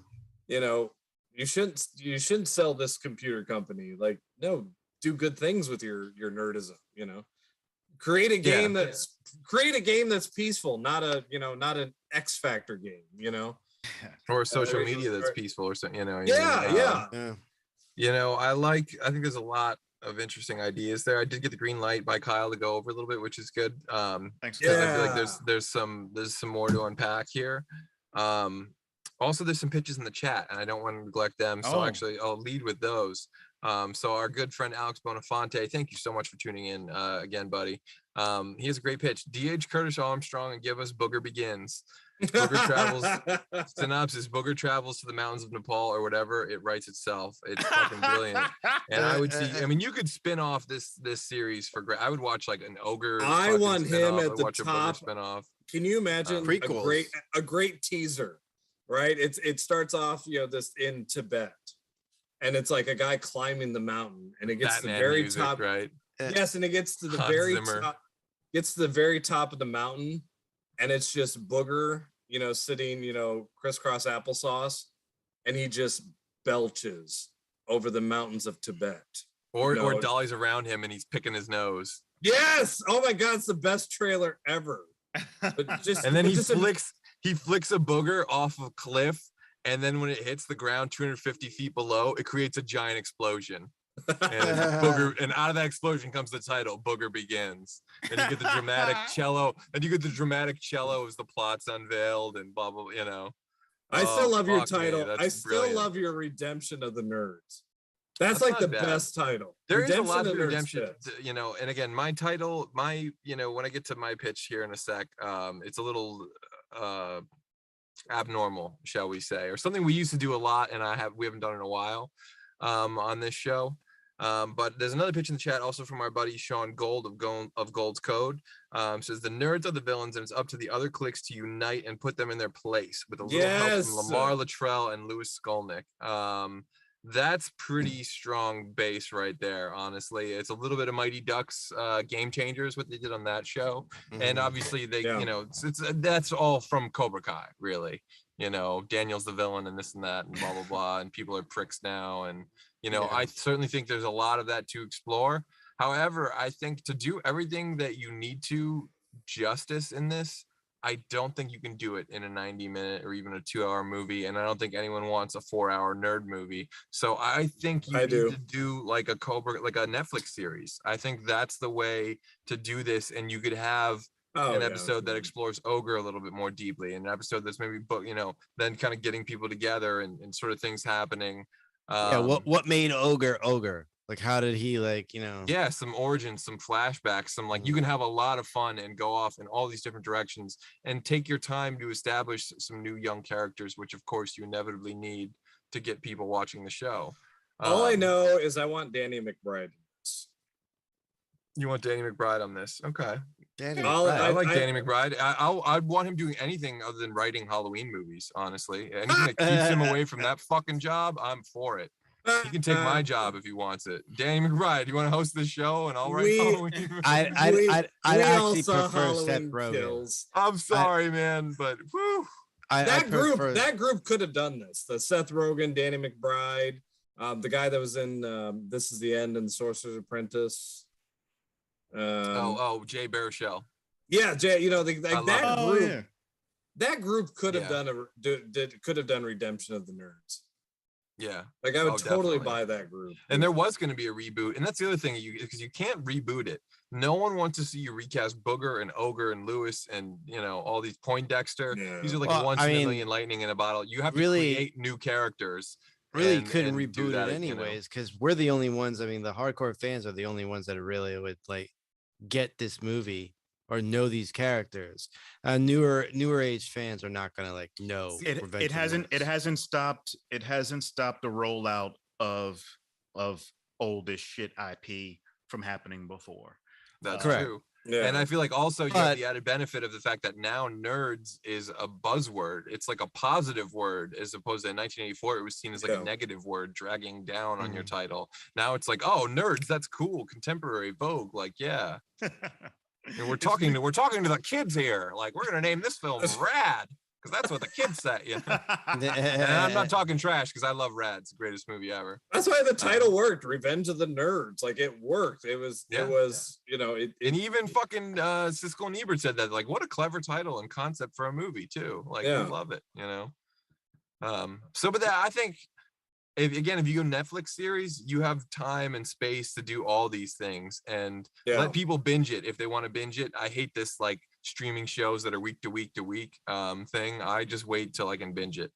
Speaker 4: You shouldn't sell this computer company. Like, no, do good things with your nerdism, create a game that's peaceful, not an X Factor game,
Speaker 1: or social media that's peaceful or something,
Speaker 4: yeah.
Speaker 1: I think there's a lot of interesting ideas there. I did get the green light by Kyle to go over a little bit, which is good.
Speaker 2: Thanks.
Speaker 1: Because I feel like there's some more to unpack here. Also, there's some pitches in the chat, and I don't want to neglect them. So actually, I'll lead with those. So our good friend Alex Bonafonte, thank you so much for tuning in again, buddy. He has a great pitch. DH Curtis Armstrong and give us Booger Begins. Booger travels. Synopsis: Booger travels to the mountains of Nepal or whatever. It writes itself. It's fucking brilliant. And I would see. I mean, you could spin off this series for great. I would watch like an ogre.
Speaker 4: I want him
Speaker 1: spin-off.
Speaker 4: at the
Speaker 1: watch
Speaker 4: top.
Speaker 1: A spin-off.
Speaker 4: Can you imagine
Speaker 3: prequels.
Speaker 4: a great teaser? Right. It starts off this in Tibet, and it's like a guy climbing the mountain, and it gets to the very
Speaker 1: music,
Speaker 4: top.
Speaker 1: Right.
Speaker 4: Yes, and it gets to the
Speaker 1: Hans
Speaker 4: very
Speaker 1: Zimmer.
Speaker 4: top. Gets to the very top of the mountain, and it's just Booger, sitting, crisscross applesauce, and he just belches over the mountains of Tibet.
Speaker 1: Or Dolly's around him and he's picking his nose.
Speaker 4: Yes. Oh my God, it's the best trailer ever. But just
Speaker 1: And then he
Speaker 4: just
Speaker 1: flicks a booger off a cliff, and then when it hits the ground 250 feet below, it creates a giant explosion. And out of that explosion comes the title, Booger Begins. And you get the dramatic cello, as the plot's unveiled and blah blah,
Speaker 4: I still love your title.
Speaker 1: That's
Speaker 4: I still
Speaker 1: brilliant.
Speaker 4: love your Redemption of the Nerds. That's
Speaker 1: Not
Speaker 4: like the
Speaker 1: bad.
Speaker 4: best title.
Speaker 1: There is a lot
Speaker 4: of
Speaker 1: of
Speaker 4: the Nerds
Speaker 1: redemption,
Speaker 4: fits.
Speaker 1: and again, my title, when I get to my pitch here in a sec, it's a little abnormal, shall we say, or something we used to do a lot, and we haven't done in a while on this show. But there's another pitch in the chat also from our buddy Sean Gold of Gold's Code. Says the nerds are the villains, and it's up to the other cliques to unite and put them in their place with a little help from LeMar Luttrell and Louis Skolnick. That's pretty strong base right there. Honestly, it's a little bit of Mighty Ducks Game Changers, what they did on that show. And obviously they, that's all from Cobra Kai, really. Daniel's the villain and this and that and blah blah blah, and people are pricks now, and I certainly think there's a lot of that to explore. However, I think to do everything that you need to justice in this, I don't think you can do it in a 90-minute or even a 2-hour movie, and I don't think anyone wants a 4-hour nerd movie. So I think you need to do like a Netflix series. I think that's the way to do this, and you could have an episode that explores Ogre a little bit more deeply, an episode that's maybe, then kind of getting people together and sort of things happening.
Speaker 3: What made Ogre? Like, how did he
Speaker 1: some origins, some flashbacks, some you can have a lot of fun and go off in all these different directions and take your time to establish some new young characters, which of course you inevitably need to get people watching the show.
Speaker 4: All I know is I want Danny McBride.
Speaker 1: You want Danny McBride on this? Okay.
Speaker 3: Danny
Speaker 1: I
Speaker 3: McBride.
Speaker 1: like Danny McBride. I'd want him doing anything other than writing Halloween movies, honestly. Anything that keeps him away from that fucking job, I'm for it. He can take my job if he wants it. Danny McBride, you want to host this show and I'll write Halloween movies?
Speaker 3: I'd actually prefer Seth Rogen.
Speaker 1: I'm sorry, man, but whew.
Speaker 4: That group could have done this. The Seth Rogen, Danny McBride, the guy that was in This Is the End and The Sorcerer's Apprentice.
Speaker 1: Jay Baruchel.
Speaker 4: Yeah, Jay. You know that group.
Speaker 2: Yeah.
Speaker 4: That group could have done Redemption of the Nerds.
Speaker 1: Yeah,
Speaker 4: like I would totally
Speaker 1: definitely
Speaker 4: buy that group.
Speaker 1: And there was going to be a reboot, and that's the other thing, because you can't reboot it. No one wants to see you recast Booger and Ogre and Lewis and all these Poindexter.
Speaker 4: Yeah.
Speaker 1: These are like once in a million lightning in a bottle. You have to create new characters.
Speaker 3: Really couldn't reboot it anyways, because we're the only ones. I mean, the hardcore fans are the only ones that really would like get this movie or know these characters. Newer age fans are not gonna like know.
Speaker 2: It hasn't stopped the rollout of old as shit IP from happening before.
Speaker 1: That's
Speaker 3: correct.
Speaker 1: true.
Speaker 4: Yeah.
Speaker 1: And I feel like also you have the added benefit of the fact that now nerds is a buzzword. It's like a positive word, as opposed to in 1984, it was seen as like a negative word dragging down on your title. Now it's like, oh, nerds, that's cool. Contemporary Vogue. Like, yeah. And we're talking to the kids here. Like, we're gonna name this film Rad, because that's what the kids say. And I'm not talking trash, because I love Rad. It's the greatest movie ever.
Speaker 4: That's why the title worked. Revenge of the Nerds. Like, it worked. It was and
Speaker 1: even fucking Siskel and Ebert said that, like, what a clever title and concept for a movie too. Like, I love it. But I think if you go Netflix series, you have time and space to do all these things and let people binge it if they want to binge it. I hate this like streaming shows that are week to week thing. I just wait till I can binge it,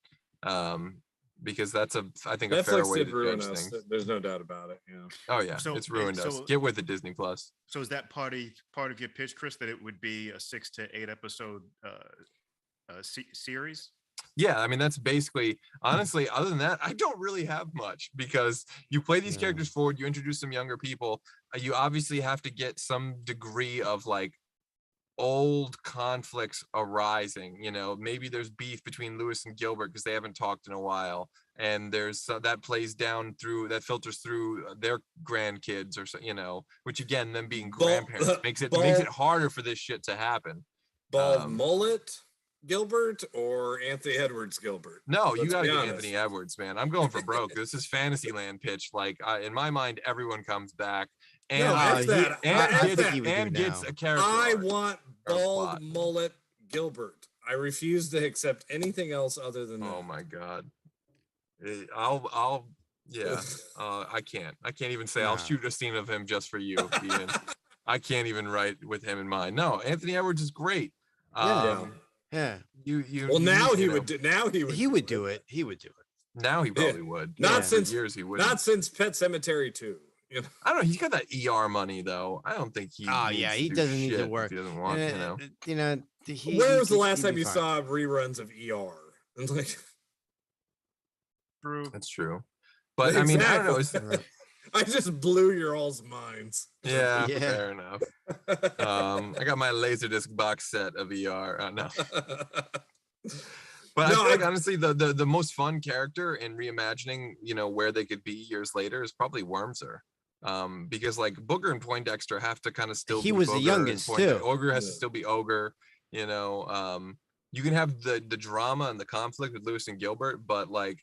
Speaker 1: because that's I think a
Speaker 4: Netflix
Speaker 1: fair way
Speaker 4: did
Speaker 1: to
Speaker 4: ruin
Speaker 1: judge
Speaker 4: us.
Speaker 1: things.
Speaker 4: There's no doubt about it. Yeah.
Speaker 1: Oh yeah,
Speaker 2: So-
Speaker 1: it's ruined us.
Speaker 2: so-
Speaker 1: Get with it, Disney Plus.
Speaker 2: So is that part of your pitch, Chris, that it would be a 6 to 8 episode series?
Speaker 1: Yeah, I mean, that's basically, honestly, other than that, I don't really have much, because you play these characters forward, you introduce some younger people, you obviously have to get some degree of like old conflicts arising. Maybe there's beef between Lewis and Gilbert because they haven't talked in a while, and there's that plays down through, that filters through their grandkids or so, which again, them being grandparents makes it harder for this shit to happen.
Speaker 4: Bald mullet Gilbert or Anthony Edwards Gilbert?
Speaker 1: No, you gotta get Anthony Edwards, man. I'm going for broke. This is Fantasyland pitch. Like, in my mind, everyone comes back and gets a character.
Speaker 4: I want bald mullet Gilbert. I refuse to accept anything else other than that.
Speaker 1: Oh my god. I can't even say I'll shoot a scene of him just for you, Ian. I can't even write with him in mind. No, Anthony Edwards is great.
Speaker 3: Yeah.
Speaker 4: He would do it.
Speaker 1: Now he probably would.
Speaker 4: Not since
Speaker 1: years he would.
Speaker 4: Not since Pet Sematary 2.
Speaker 1: I don't know. He's got that ER money though. I don't think he.
Speaker 3: He doesn't need to work.
Speaker 1: He doesn't want.
Speaker 4: Where was the last time you saw reruns of ER? And like,
Speaker 2: True.
Speaker 1: That's true. But I mean, I don't know.
Speaker 4: I just blew your all's minds.
Speaker 1: Yeah, fair enough. I got my Laserdisc box set of ER. No. But I think honestly, the most fun character in reimagining, where they could be years later is probably Wormser. Because like Booger and Poindexter have to kind of still
Speaker 3: he
Speaker 1: be
Speaker 3: was
Speaker 1: Booger,
Speaker 3: the youngest too.
Speaker 1: Ogre has to still be Ogre, you can have the drama and the conflict with Lewis and Gilbert, but like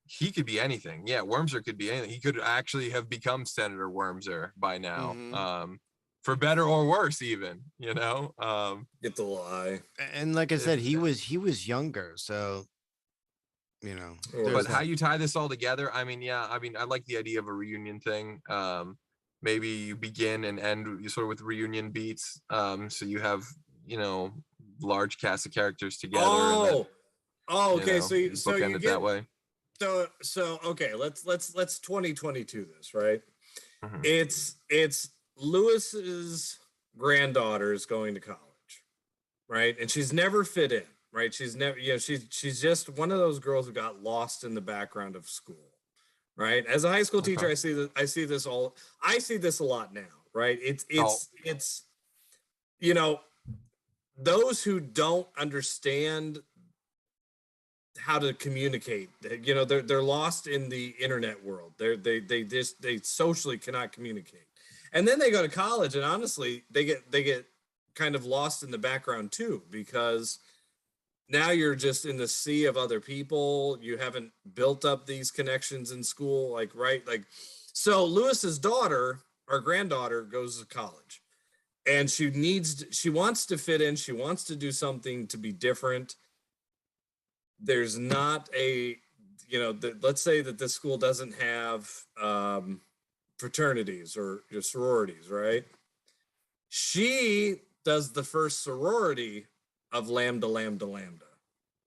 Speaker 1: he could be anything. Yeah, Wormser could be anything. He could actually have become Senator Wormser by now. For better or worse, even,
Speaker 4: Get the lie.
Speaker 3: And like I said, he was younger, so
Speaker 1: but how you tie this all together, I like the idea of a reunion thing. Maybe you begin and end sort of with reunion beats, so you have large cast of characters together.
Speaker 4: Okay. So you
Speaker 1: get that way.
Speaker 4: So okay, let's 2022 this, right?
Speaker 1: Mm-hmm.
Speaker 4: It's Lewis's granddaughter is going to college, right? And she's never fit in, right? She's never, she's just one of those girls who got lost in the background of school, right? As a high school teacher,
Speaker 1: Okay.
Speaker 4: I see this a lot now, right?
Speaker 1: Oh.
Speaker 4: It's you know, those who don't understand how to communicate, you know, they're lost in the internet world. They socially cannot communicate. And then they go to college, and honestly, they get kind of lost in the background too, because now you're just in the sea of other people. You haven't built up these connections in school, like, right? Like, so Lewis's daughter, our granddaughter, goes to college, and she wants to fit in. She wants to do something to be different. There's not a, you know, let's say that this school doesn't have fraternities or sororities, right? She does the first sorority of Lambda Lambda Lambda.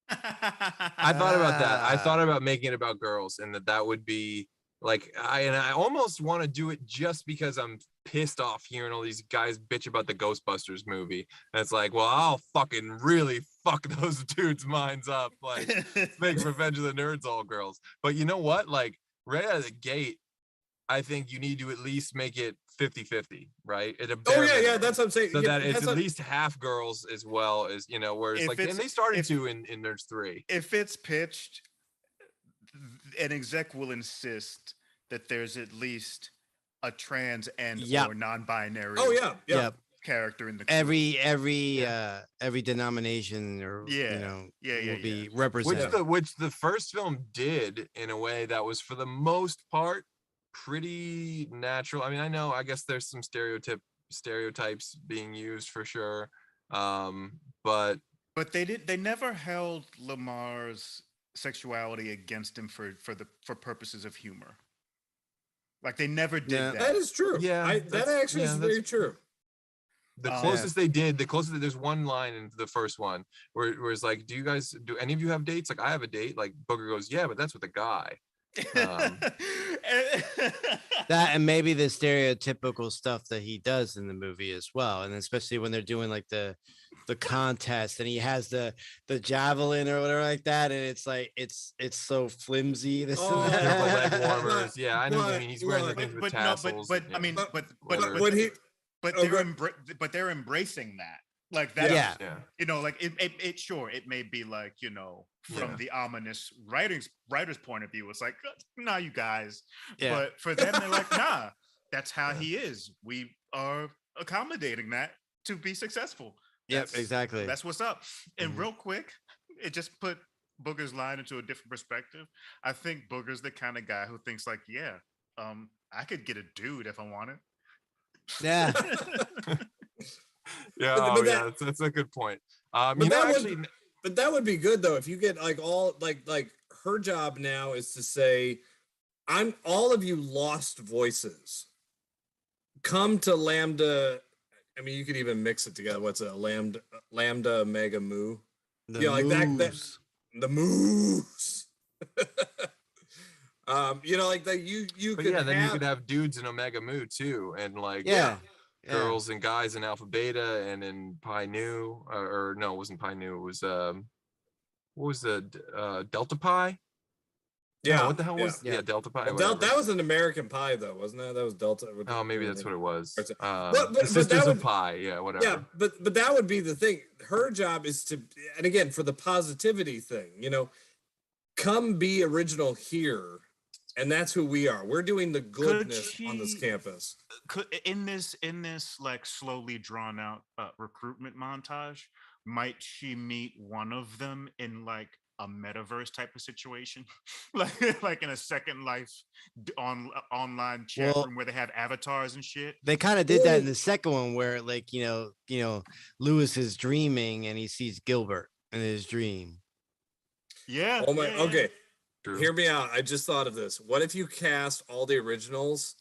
Speaker 1: I thought about that. I thought about making it about girls, and that would be like, I almost want to do it just because I'm pissed off hearing all these guys bitch about the Ghostbusters movie. And it's like, well, I'll fucking really fuck those dudes' minds up, like make Revenge of the Nerds all girls. But you know what? Like, right out of the gate, I think you need to at least make it 50-50, right?
Speaker 4: Oh yeah, that's what I'm saying.
Speaker 1: So
Speaker 4: Yeah,
Speaker 1: that it's
Speaker 4: that's
Speaker 1: at least half girls as well as, you know, whereas like, and they started to in Nerds 3.
Speaker 2: If it's pitched, an exec will insist that there's at least a trans and or non-binary character in the crew.
Speaker 3: Every denomination or will be represented.
Speaker 1: Which the first film did in a way that was, for the most part, pretty natural. I mean, I guess there's some stereotypes being used for sure, but
Speaker 2: they never held LeMar's sexuality against him for purposes of humor. Like, they never did that.
Speaker 4: That is true. Yeah, that actually is very true.
Speaker 1: The closest they did, there's one line in the first one where it's like, do any of you have dates? Like, I have a date. Like, Booger goes, yeah, but that's with a guy.
Speaker 3: That, and maybe the stereotypical stuff that he does in the movie as well, and especially when they're doing like the contest, and he has the javelin or whatever like that, and it's like it's so flimsy. This and that.
Speaker 1: Leg warmers. Yeah, I know what you mean. He's wearing the things with tassels.
Speaker 2: But they're embracing that. Like that, you know, like it may be like, you know, from the ominous writer's point of view, it's like, nah, you guys. But for them, they're like, nah, that's how he is. We are accommodating that to be successful.
Speaker 3: Yep, exactly.
Speaker 2: That's what's up. And real quick, it just put Booger's line into a different perspective. I think Booger's the kind of guy who thinks like, I could get a dude if I wanted.
Speaker 3: Yeah.
Speaker 1: That's a good point.
Speaker 4: But that would be good though if you get like all like her job now is to say, I'm all of you lost voices. Come to Lambda. I mean, you could even mix it together. What's a lambda mega moo? Like that the moose. You know, like that you could
Speaker 1: then you could have dudes in Omega Mu too, and like girls and guys in Alpha Beta and in Pi Nu, or no, it wasn't Pi Nu. It was what was the Delta Pi?
Speaker 4: Yeah,
Speaker 1: what the hell was Delta Pi?
Speaker 4: That was an American Pie though, wasn't that? That was Delta.
Speaker 1: Oh, maybe that's what it was.
Speaker 4: But
Speaker 1: Sisters of Pi, whatever.
Speaker 4: Yeah, but that would be the thing. Her job is to, and again, for the positivity thing, you know, come be original here. And that's who we are. We're doing the goodness on this campus.
Speaker 2: In this like slowly drawn out recruitment montage, might she meet one of them in like a metaverse type of situation, like in a Second Life online chat room where they have avatars and shit?
Speaker 3: They kind of did that in the second one, where like you know, Lewis is dreaming and he sees Gilbert in his dream.
Speaker 2: Yeah.
Speaker 4: Oh my. Yeah. Okay. True. Hear me out. I just thought of this. What if you cast all the originals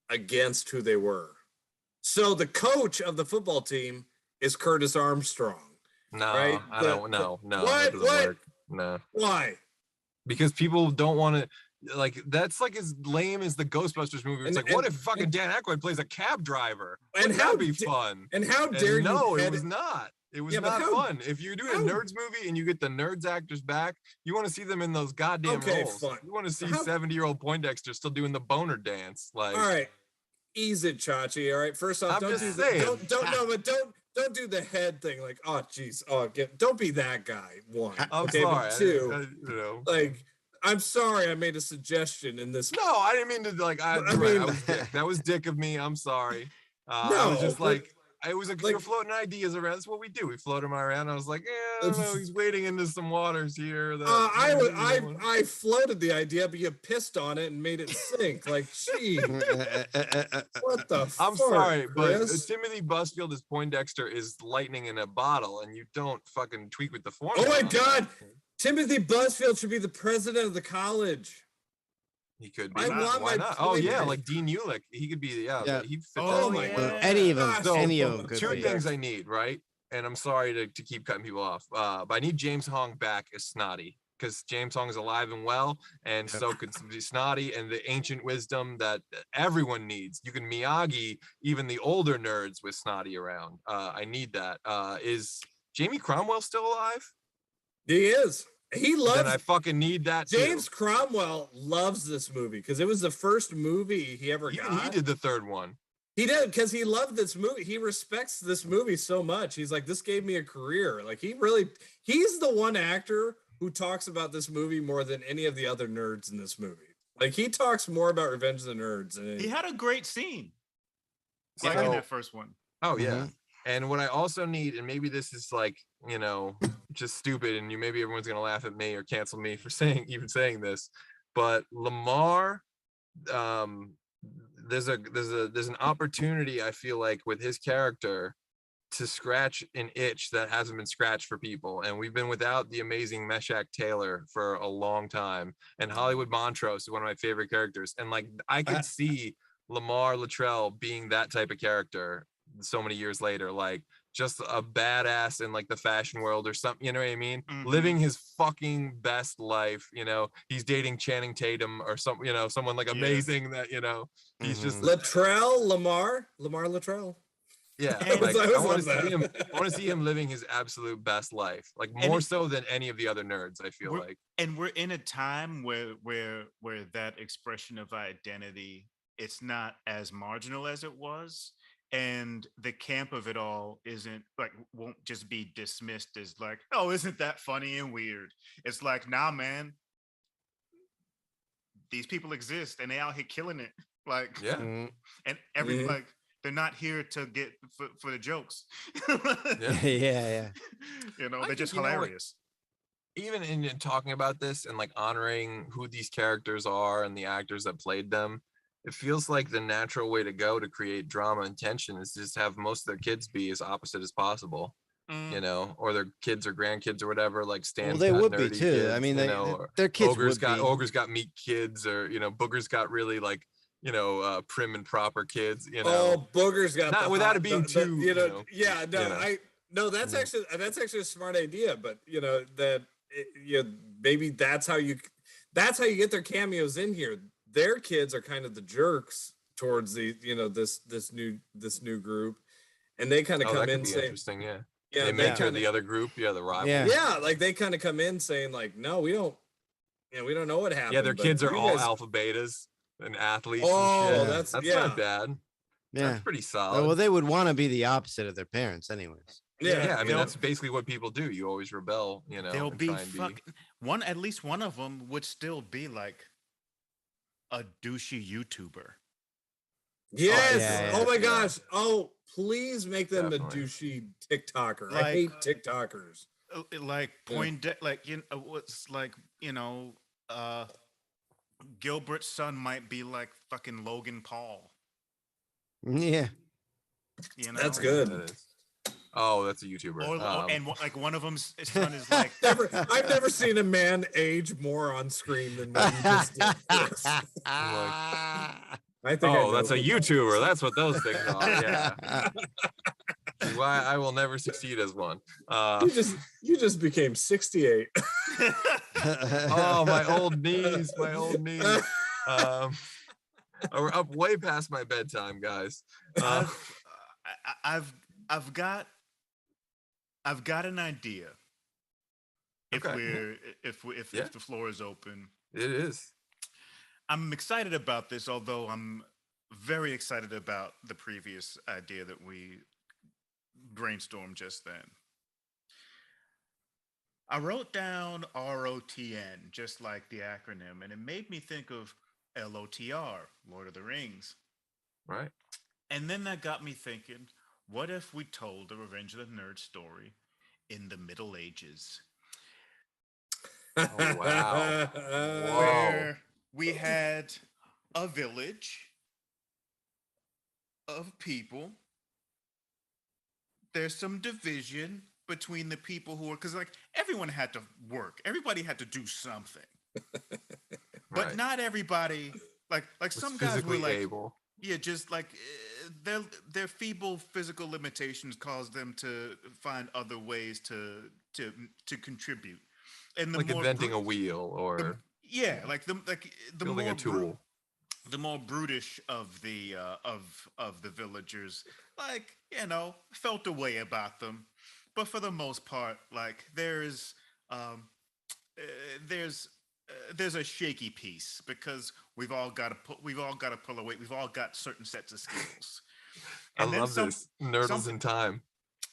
Speaker 4: against who they were? So the coach of the football team is Curtis Armstrong.
Speaker 1: No,
Speaker 4: right?
Speaker 1: I don't. No,
Speaker 4: what?
Speaker 1: Work. No.
Speaker 4: Why?
Speaker 1: Because people don't want to. Like, that's like as lame as the Ghostbusters movie. It's what if fucking Dan Aykroyd plays a cab driver? And how be fun?
Speaker 4: And how dare you?
Speaker 1: No, it was not. It was
Speaker 4: Yeah, but
Speaker 1: not
Speaker 4: how-
Speaker 1: fun. If you're doing a
Speaker 4: how-
Speaker 1: Nerds movie and you get the Nerds actors back, you want to see them in those goddamn
Speaker 4: Okay,
Speaker 1: roles.
Speaker 4: fine.
Speaker 1: You want to see
Speaker 4: How-
Speaker 1: 70-year-old Poindexter still doing the boner dance. Like,
Speaker 4: All right, ease it, Chachi. All right, first off,
Speaker 1: I'm
Speaker 4: don't
Speaker 1: just
Speaker 4: do
Speaker 1: saying.
Speaker 4: don't do the head thing. Like, oh, geez, don't be that guy. One,
Speaker 1: I'm
Speaker 4: okay,
Speaker 1: sorry.
Speaker 4: but two,
Speaker 1: you know.
Speaker 4: like, I'm sorry, I made a suggestion in this.
Speaker 1: No, I didn't mean to. Like,
Speaker 4: I
Speaker 1: you're right.
Speaker 4: mean-
Speaker 1: Was dick. That was dick of me. I'm sorry. I
Speaker 4: No,
Speaker 1: was just
Speaker 4: but-
Speaker 1: like, I was like,
Speaker 4: like-
Speaker 1: you're floating ideas around. That's what we do. We float them around. I was like, I don't know. He's wading into some waters here. That
Speaker 4: I floated the idea, but you pissed on it and made it sink. Like, gee, what the?
Speaker 1: I'm
Speaker 4: fuck,
Speaker 1: sorry, but
Speaker 4: Chris?
Speaker 1: Timothy Busfield as Poindexter is lightning in a bottle, and you don't fucking tweak with the formula.
Speaker 4: Oh my
Speaker 1: on
Speaker 4: God,
Speaker 1: that.
Speaker 4: Timothy Busfield should be the president of the college.
Speaker 1: He could be.
Speaker 4: I want
Speaker 1: Why
Speaker 4: my
Speaker 1: not? Oh yeah,
Speaker 4: Poindexter.
Speaker 1: like Dean Ulick. He could be.
Speaker 3: Yeah.
Speaker 1: He'd fit
Speaker 2: Oh,
Speaker 1: that
Speaker 2: my
Speaker 1: like,
Speaker 2: God.
Speaker 3: Any of them,
Speaker 4: Gosh,
Speaker 1: So,
Speaker 3: any of them could
Speaker 1: two
Speaker 3: be.
Speaker 1: things I need, right? And I'm sorry to keep cutting people off, but I need James Hong back as Snotty, because James Hong is alive and well, and
Speaker 3: Yep.
Speaker 1: so could be Snotty and the ancient wisdom that everyone needs. You can Miyagi even the older nerds with Snotty around. I need that. Is Jamie Cromwell still alive?
Speaker 4: He is. He
Speaker 1: Then
Speaker 4: loves.
Speaker 1: I fucking need that too.
Speaker 4: James Cromwell loves this movie because it was the first movie he ever
Speaker 1: Even
Speaker 4: got.
Speaker 1: he did the third one.
Speaker 4: He did because he loved this movie. He respects this movie so much. He's like, this gave me a career. Like he's the one actor who talks about this movie more than any of the other nerds in this movie. Like he talks more about Revenge of the Nerds. And
Speaker 2: He had a great scene.
Speaker 1: So-
Speaker 2: Like in that first one.
Speaker 1: Oh yeah.
Speaker 3: Mhm.
Speaker 1: And what I also need, and maybe this is like, you know, just stupid, and maybe everyone's gonna laugh at me or cancel me for saying this, but LeMar, there's an opportunity, I feel like, with his character to scratch an itch that hasn't been scratched for people. And we've been without the amazing Meshack Taylor for a long time. And Hollywood Montrose is one of my favorite characters. And like I could see Lamar Luttrell being that type of character so many years later, like just a badass in like the fashion world or something, you know what I mean?
Speaker 2: Mhm.
Speaker 1: Living his fucking best life, you know, he's dating Channing Tatum or some, you know, someone like
Speaker 2: Yeah.
Speaker 1: amazing that, you know, he's just
Speaker 4: Lamar Luttrell.
Speaker 1: yeah,
Speaker 2: And-
Speaker 1: like
Speaker 4: I
Speaker 1: I
Speaker 4: always
Speaker 1: want to
Speaker 4: love
Speaker 1: see him.
Speaker 4: that.
Speaker 1: I want to see him living his absolute best life, like
Speaker 2: And
Speaker 1: more
Speaker 2: it-
Speaker 1: so than any of the other nerds. I feel
Speaker 2: We're-
Speaker 1: like.
Speaker 2: And we're in a time where that expression of identity, it's not as marginal as it was. And the camp of it all won't just be dismissed as like, oh, isn't that funny and weird? It's like, nah, man, these people exist and they out here killing it. Like,
Speaker 1: Yeah.
Speaker 3: Mhm.
Speaker 2: and every
Speaker 4: Mhm.
Speaker 2: like they're not here to get for the jokes.
Speaker 1: Yeah.
Speaker 3: Yeah.
Speaker 2: You know,
Speaker 1: I
Speaker 2: they're
Speaker 1: think,
Speaker 2: just
Speaker 1: you know what,
Speaker 2: hilarious.
Speaker 1: Even in talking about this and like honoring who these characters are and the actors that played them, it feels like the natural way to go to create drama and tension is just have most of their kids be as opposite as possible, you know, or their kids or grandkids or whatever. Like Stan's
Speaker 3: Well, they
Speaker 1: got
Speaker 3: would be
Speaker 1: nerdy
Speaker 3: too.
Speaker 1: kids,
Speaker 3: I mean,
Speaker 1: you know, or
Speaker 3: their kids
Speaker 1: Ogre's
Speaker 3: would
Speaker 1: got
Speaker 3: be.
Speaker 1: Ogre's got meek kids, or you know, Booger's got really like, you know, prim and proper kids, you know.
Speaker 4: Oh, Booger's got
Speaker 1: Not
Speaker 4: the
Speaker 1: without
Speaker 4: hot-
Speaker 1: it being
Speaker 4: the-
Speaker 1: too,
Speaker 4: you know,
Speaker 1: you know,
Speaker 4: yeah, no,
Speaker 1: you know.
Speaker 4: that's actually a smart idea, but you know maybe that's how you get their cameos in here. Their kids are kind of the jerks towards the this new group, and they kind of
Speaker 1: Oh,
Speaker 4: come
Speaker 1: that could
Speaker 4: in
Speaker 1: be
Speaker 4: saying,
Speaker 1: interesting, yeah.
Speaker 4: yeah,
Speaker 1: They mentor
Speaker 4: kinda-
Speaker 1: the other group, yeah, the rival.
Speaker 3: Yeah.
Speaker 4: yeah, like they kind of come in saying like, no, we don't know what happened.
Speaker 1: Yeah, their
Speaker 4: but
Speaker 1: kids are
Speaker 4: you
Speaker 1: all
Speaker 4: guys-
Speaker 1: alpha betas and athletes.
Speaker 4: Oh,
Speaker 1: and shit.
Speaker 4: that's
Speaker 1: That's
Speaker 4: yeah.
Speaker 1: not bad.
Speaker 3: Yeah.
Speaker 1: That's pretty solid.
Speaker 3: Well, they would want to be the opposite of their parents, anyways.
Speaker 1: yeah, I mean
Speaker 2: they'll-
Speaker 1: that's basically what people do. You always rebel, you know.
Speaker 2: They'll
Speaker 1: and
Speaker 2: be
Speaker 1: try and
Speaker 2: fucking at least one of them would still be like a douchey YouTuber.
Speaker 4: Yes.
Speaker 3: yeah,
Speaker 4: Oh my
Speaker 1: yeah.
Speaker 4: gosh. Oh, please make them
Speaker 1: Definitely.
Speaker 4: a douchey TikToker. I
Speaker 2: Like-
Speaker 4: hate TikTokers.
Speaker 2: Like
Speaker 4: Yeah.
Speaker 2: like what's like, Gilbert's son might be like fucking Logan Paul.
Speaker 3: Yeah.
Speaker 2: You know,
Speaker 4: That's
Speaker 1: I
Speaker 4: good.
Speaker 1: know that is. Oh, that's a YouTuber.
Speaker 2: Like one of them's son is like
Speaker 4: I've never seen a man age more on screen than what you just did. Chris. I think. I
Speaker 1: oh,
Speaker 4: know
Speaker 1: that's a
Speaker 4: who-
Speaker 1: YouTuber. That's what those things are. Yeah. Why I will never succeed as one.
Speaker 4: You just became 68.
Speaker 1: Oh, my old knees, my old knees. We're up way past my bedtime, guys.
Speaker 2: I've got I've got an idea. If
Speaker 1: Okay.
Speaker 2: we're
Speaker 1: Yeah.
Speaker 2: if the floor is open,
Speaker 1: It is.
Speaker 2: I'm excited about this. Although I'm very excited about the previous idea that we brainstormed just then. I wrote down ROTN, just like the acronym, and it made me think of LOTR, Lord of the Rings.
Speaker 1: Right.
Speaker 2: And then that got me thinking, what if we told the Revenge of the Nerds story in the Middle Ages?
Speaker 1: Oh, wow. Whoa.
Speaker 2: Where we had a village of people. There's some division between the people who are, because like everyone had to work, everybody had to do something, but
Speaker 1: Right.
Speaker 2: not everybody. Like
Speaker 1: Was
Speaker 2: some guys were
Speaker 1: physically
Speaker 2: like,
Speaker 1: able.
Speaker 2: yeah, just like their feeble physical limitations caused them to find other ways to contribute. And the
Speaker 1: Like
Speaker 2: more
Speaker 1: inventing
Speaker 2: bru-
Speaker 1: a wheel or
Speaker 2: yeah, like the
Speaker 1: building
Speaker 2: more
Speaker 1: a tool.
Speaker 2: the more brutish of the villagers, like, felt a way about them. But for the most part, like there's a shaky piece because we've all got to pull away. We've all got certain sets of skills.
Speaker 1: I love this. Nerdles
Speaker 2: something-
Speaker 1: in time.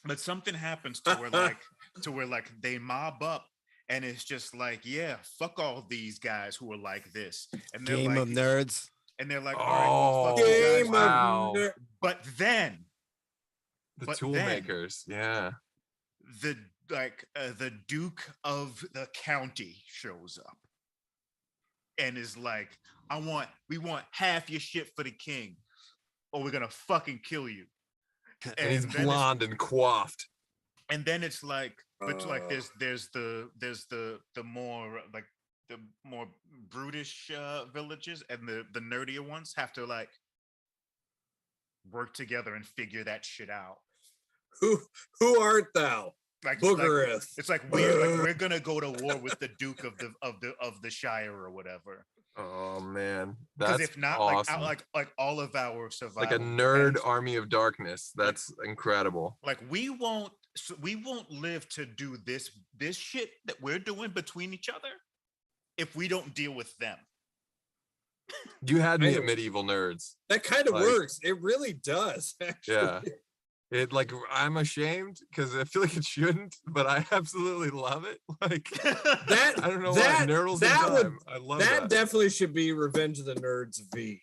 Speaker 2: But something happens to where like they mob up. And it's just like, yeah, fuck all these guys who are like this. And they're
Speaker 3: Game
Speaker 2: like,
Speaker 3: of Nerds.
Speaker 2: and they're like, all right, well, fuck you
Speaker 1: Oh,
Speaker 2: guys.
Speaker 1: wow.
Speaker 2: But then
Speaker 1: The
Speaker 2: but
Speaker 1: tool
Speaker 2: then-
Speaker 1: makers. Yeah.
Speaker 2: the Duke of the county shows up and is like, we want half your shit for the king, or we're gonna fucking kill you.
Speaker 1: And he's
Speaker 2: then it's-
Speaker 1: blonde and coiffed.
Speaker 2: And then it's like, but like there's the more brutish villages, and the nerdier ones have to like work together and figure that shit out.
Speaker 4: Who art thou?
Speaker 2: Like
Speaker 4: Boogereth.
Speaker 2: it's like we're gonna go to war with the Duke of the Shire or whatever.
Speaker 1: Oh man,
Speaker 2: Because
Speaker 1: that's
Speaker 2: if not,
Speaker 1: awesome.
Speaker 2: like all of our survival,
Speaker 1: Like a nerd
Speaker 2: depends-
Speaker 1: army of darkness. That's incredible.
Speaker 2: Like we won't live to do this shit that we're doing between each other if we don't deal with them.
Speaker 1: You had me at
Speaker 4: Anyway.
Speaker 1: medieval nerds.
Speaker 4: That kind of
Speaker 1: Like-
Speaker 4: works. It really does. Actually.
Speaker 1: Yeah. It like I'm ashamed because I feel like it shouldn't, but I absolutely love it. Like
Speaker 4: That
Speaker 1: I don't know
Speaker 4: that-
Speaker 1: why Nerdles
Speaker 4: that
Speaker 1: in
Speaker 4: would-
Speaker 1: time. I love
Speaker 4: that
Speaker 1: that.
Speaker 4: definitely should be Revenge of the Nerds V.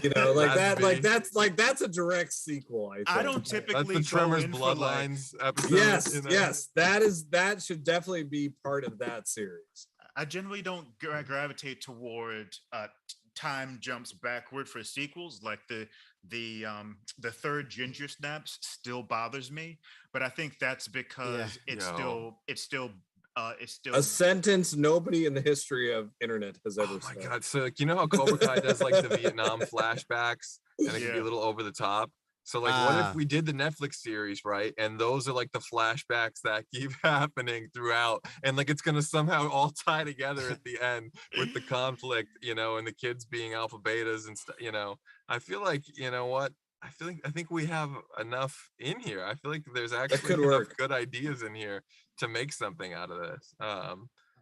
Speaker 4: You know, like
Speaker 1: That's
Speaker 4: that,
Speaker 1: V.
Speaker 4: that's a direct sequel. I think.
Speaker 2: I don't
Speaker 1: That's
Speaker 2: typically
Speaker 1: the Tremors
Speaker 2: go in for, like,
Speaker 1: Bloodlines episode.
Speaker 4: Yes,
Speaker 1: you know?
Speaker 4: yes, that should definitely be part of that series.
Speaker 2: I generally don't gravitate toward time jumps backward for sequels. Like the third Ginger Snaps still bothers me, but I think that's because it's still
Speaker 4: A sentence nobody in the history of internet has ever
Speaker 1: Oh my
Speaker 4: said.
Speaker 1: god! So like, you know how Cobra Kai does like the Vietnam flashbacks, and it can be
Speaker 2: Yeah.
Speaker 1: a little over the top. So like, what
Speaker 3: Ah.
Speaker 1: if we did the Netflix series, right? And those are like the flashbacks that keep happening throughout, and like it's gonna somehow all tie together at the end with the conflict, you know, and the kids being alpha betas and stuff. You know, I feel like, you know what? I think we have enough in here. I feel like there's actually
Speaker 4: could
Speaker 1: enough
Speaker 4: work.
Speaker 1: good ideas in here to make something out of this.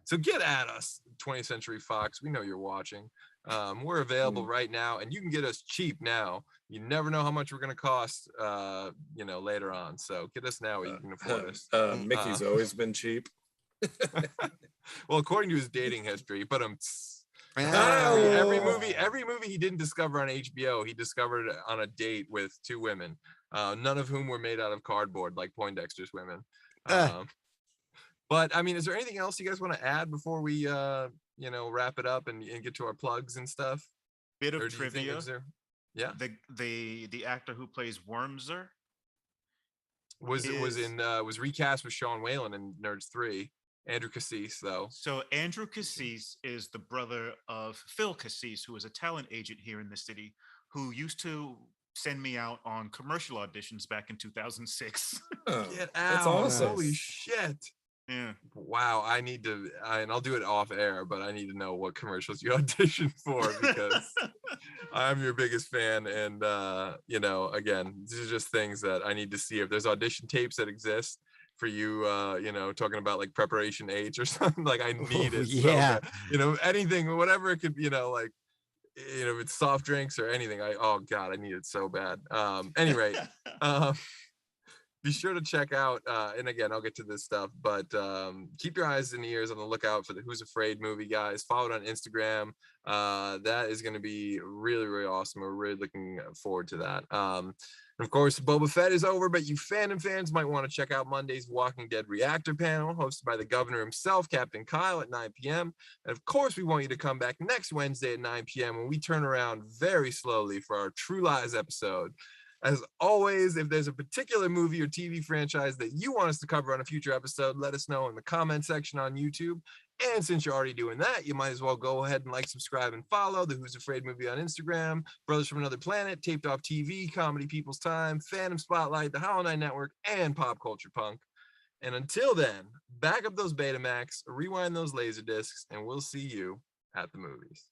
Speaker 1: So get at us, 20th Century Fox. We know you're watching. We're available right now, and you can get us cheap now. You never know how much we're going to cost, you know, later on. So get us now where you can afford us.
Speaker 4: Mickey's always been cheap.
Speaker 1: Well, according to his dating history, but
Speaker 3: Ah.
Speaker 1: every
Speaker 4: Oh.
Speaker 1: movie he didn't discover on HBO, he discovered it on a date with two women, none of whom were made out of cardboard like Poindexter's women. But I mean, is there anything else you guys want to add before we, you know, wrap it up and get to our plugs and stuff?
Speaker 2: bit of
Speaker 1: Or do you think
Speaker 2: trivia.
Speaker 1: is there? Yeah,
Speaker 2: The actor who plays Wormser
Speaker 1: was
Speaker 2: is-
Speaker 1: was recast with Sean Whalen in Nerds 3. Andrew Cassis, though.
Speaker 2: So Andrew Cassis is the brother of Phil Cassis, who is a talent agent here in the city, who used to send me out on commercial auditions back in 2006.
Speaker 4: Oh,
Speaker 1: Get
Speaker 4: that's
Speaker 1: out!
Speaker 4: awesome.
Speaker 1: Holy shit!
Speaker 2: Yeah.
Speaker 1: Wow, I need to, and I'll do it off air, but I need to know what commercials you auditioned for because I'm your biggest fan. And, you know, again, these are just things that I need to see if there's audition tapes that exist. for you, you know, talking about like preparation H or something. Like I need it.
Speaker 3: Yeah.
Speaker 1: So bad. You know, anything, whatever it could, you know, like, you know, if it's soft drinks or anything, oh God, I need it so bad. Anyway, be sure to check out, and again, I'll get to this stuff, but keep your eyes and ears on the lookout for the Who's Afraid movie, guys. Follow it on Instagram. That is going to be really, really awesome. We're really looking forward to that. And of course, Boba Fett is over, but you Fandom fans might want to check out Monday's Walking Dead Reactor panel, hosted by the governor himself, Captain Kyle, at 9 p.m. And of course, we want you to come back next Wednesday at 9 p.m. when we turn around very slowly for our True Lies episode. As always, if there's a particular movie or TV franchise that you want us to cover on a future episode, let us know in the comment section on YouTube. And since you're already doing that, you might as well go ahead and like, subscribe, and follow the Who's Afraid movie on Instagram, Brothers from Another Planet, Taped Off TV, Comedy People's Time, Fandom Spotlight, The Hollow Knight Network, and Pop Culture Punk. And until then, back up those Betamax, rewind those Laserdiscs, and we'll see you at the movies.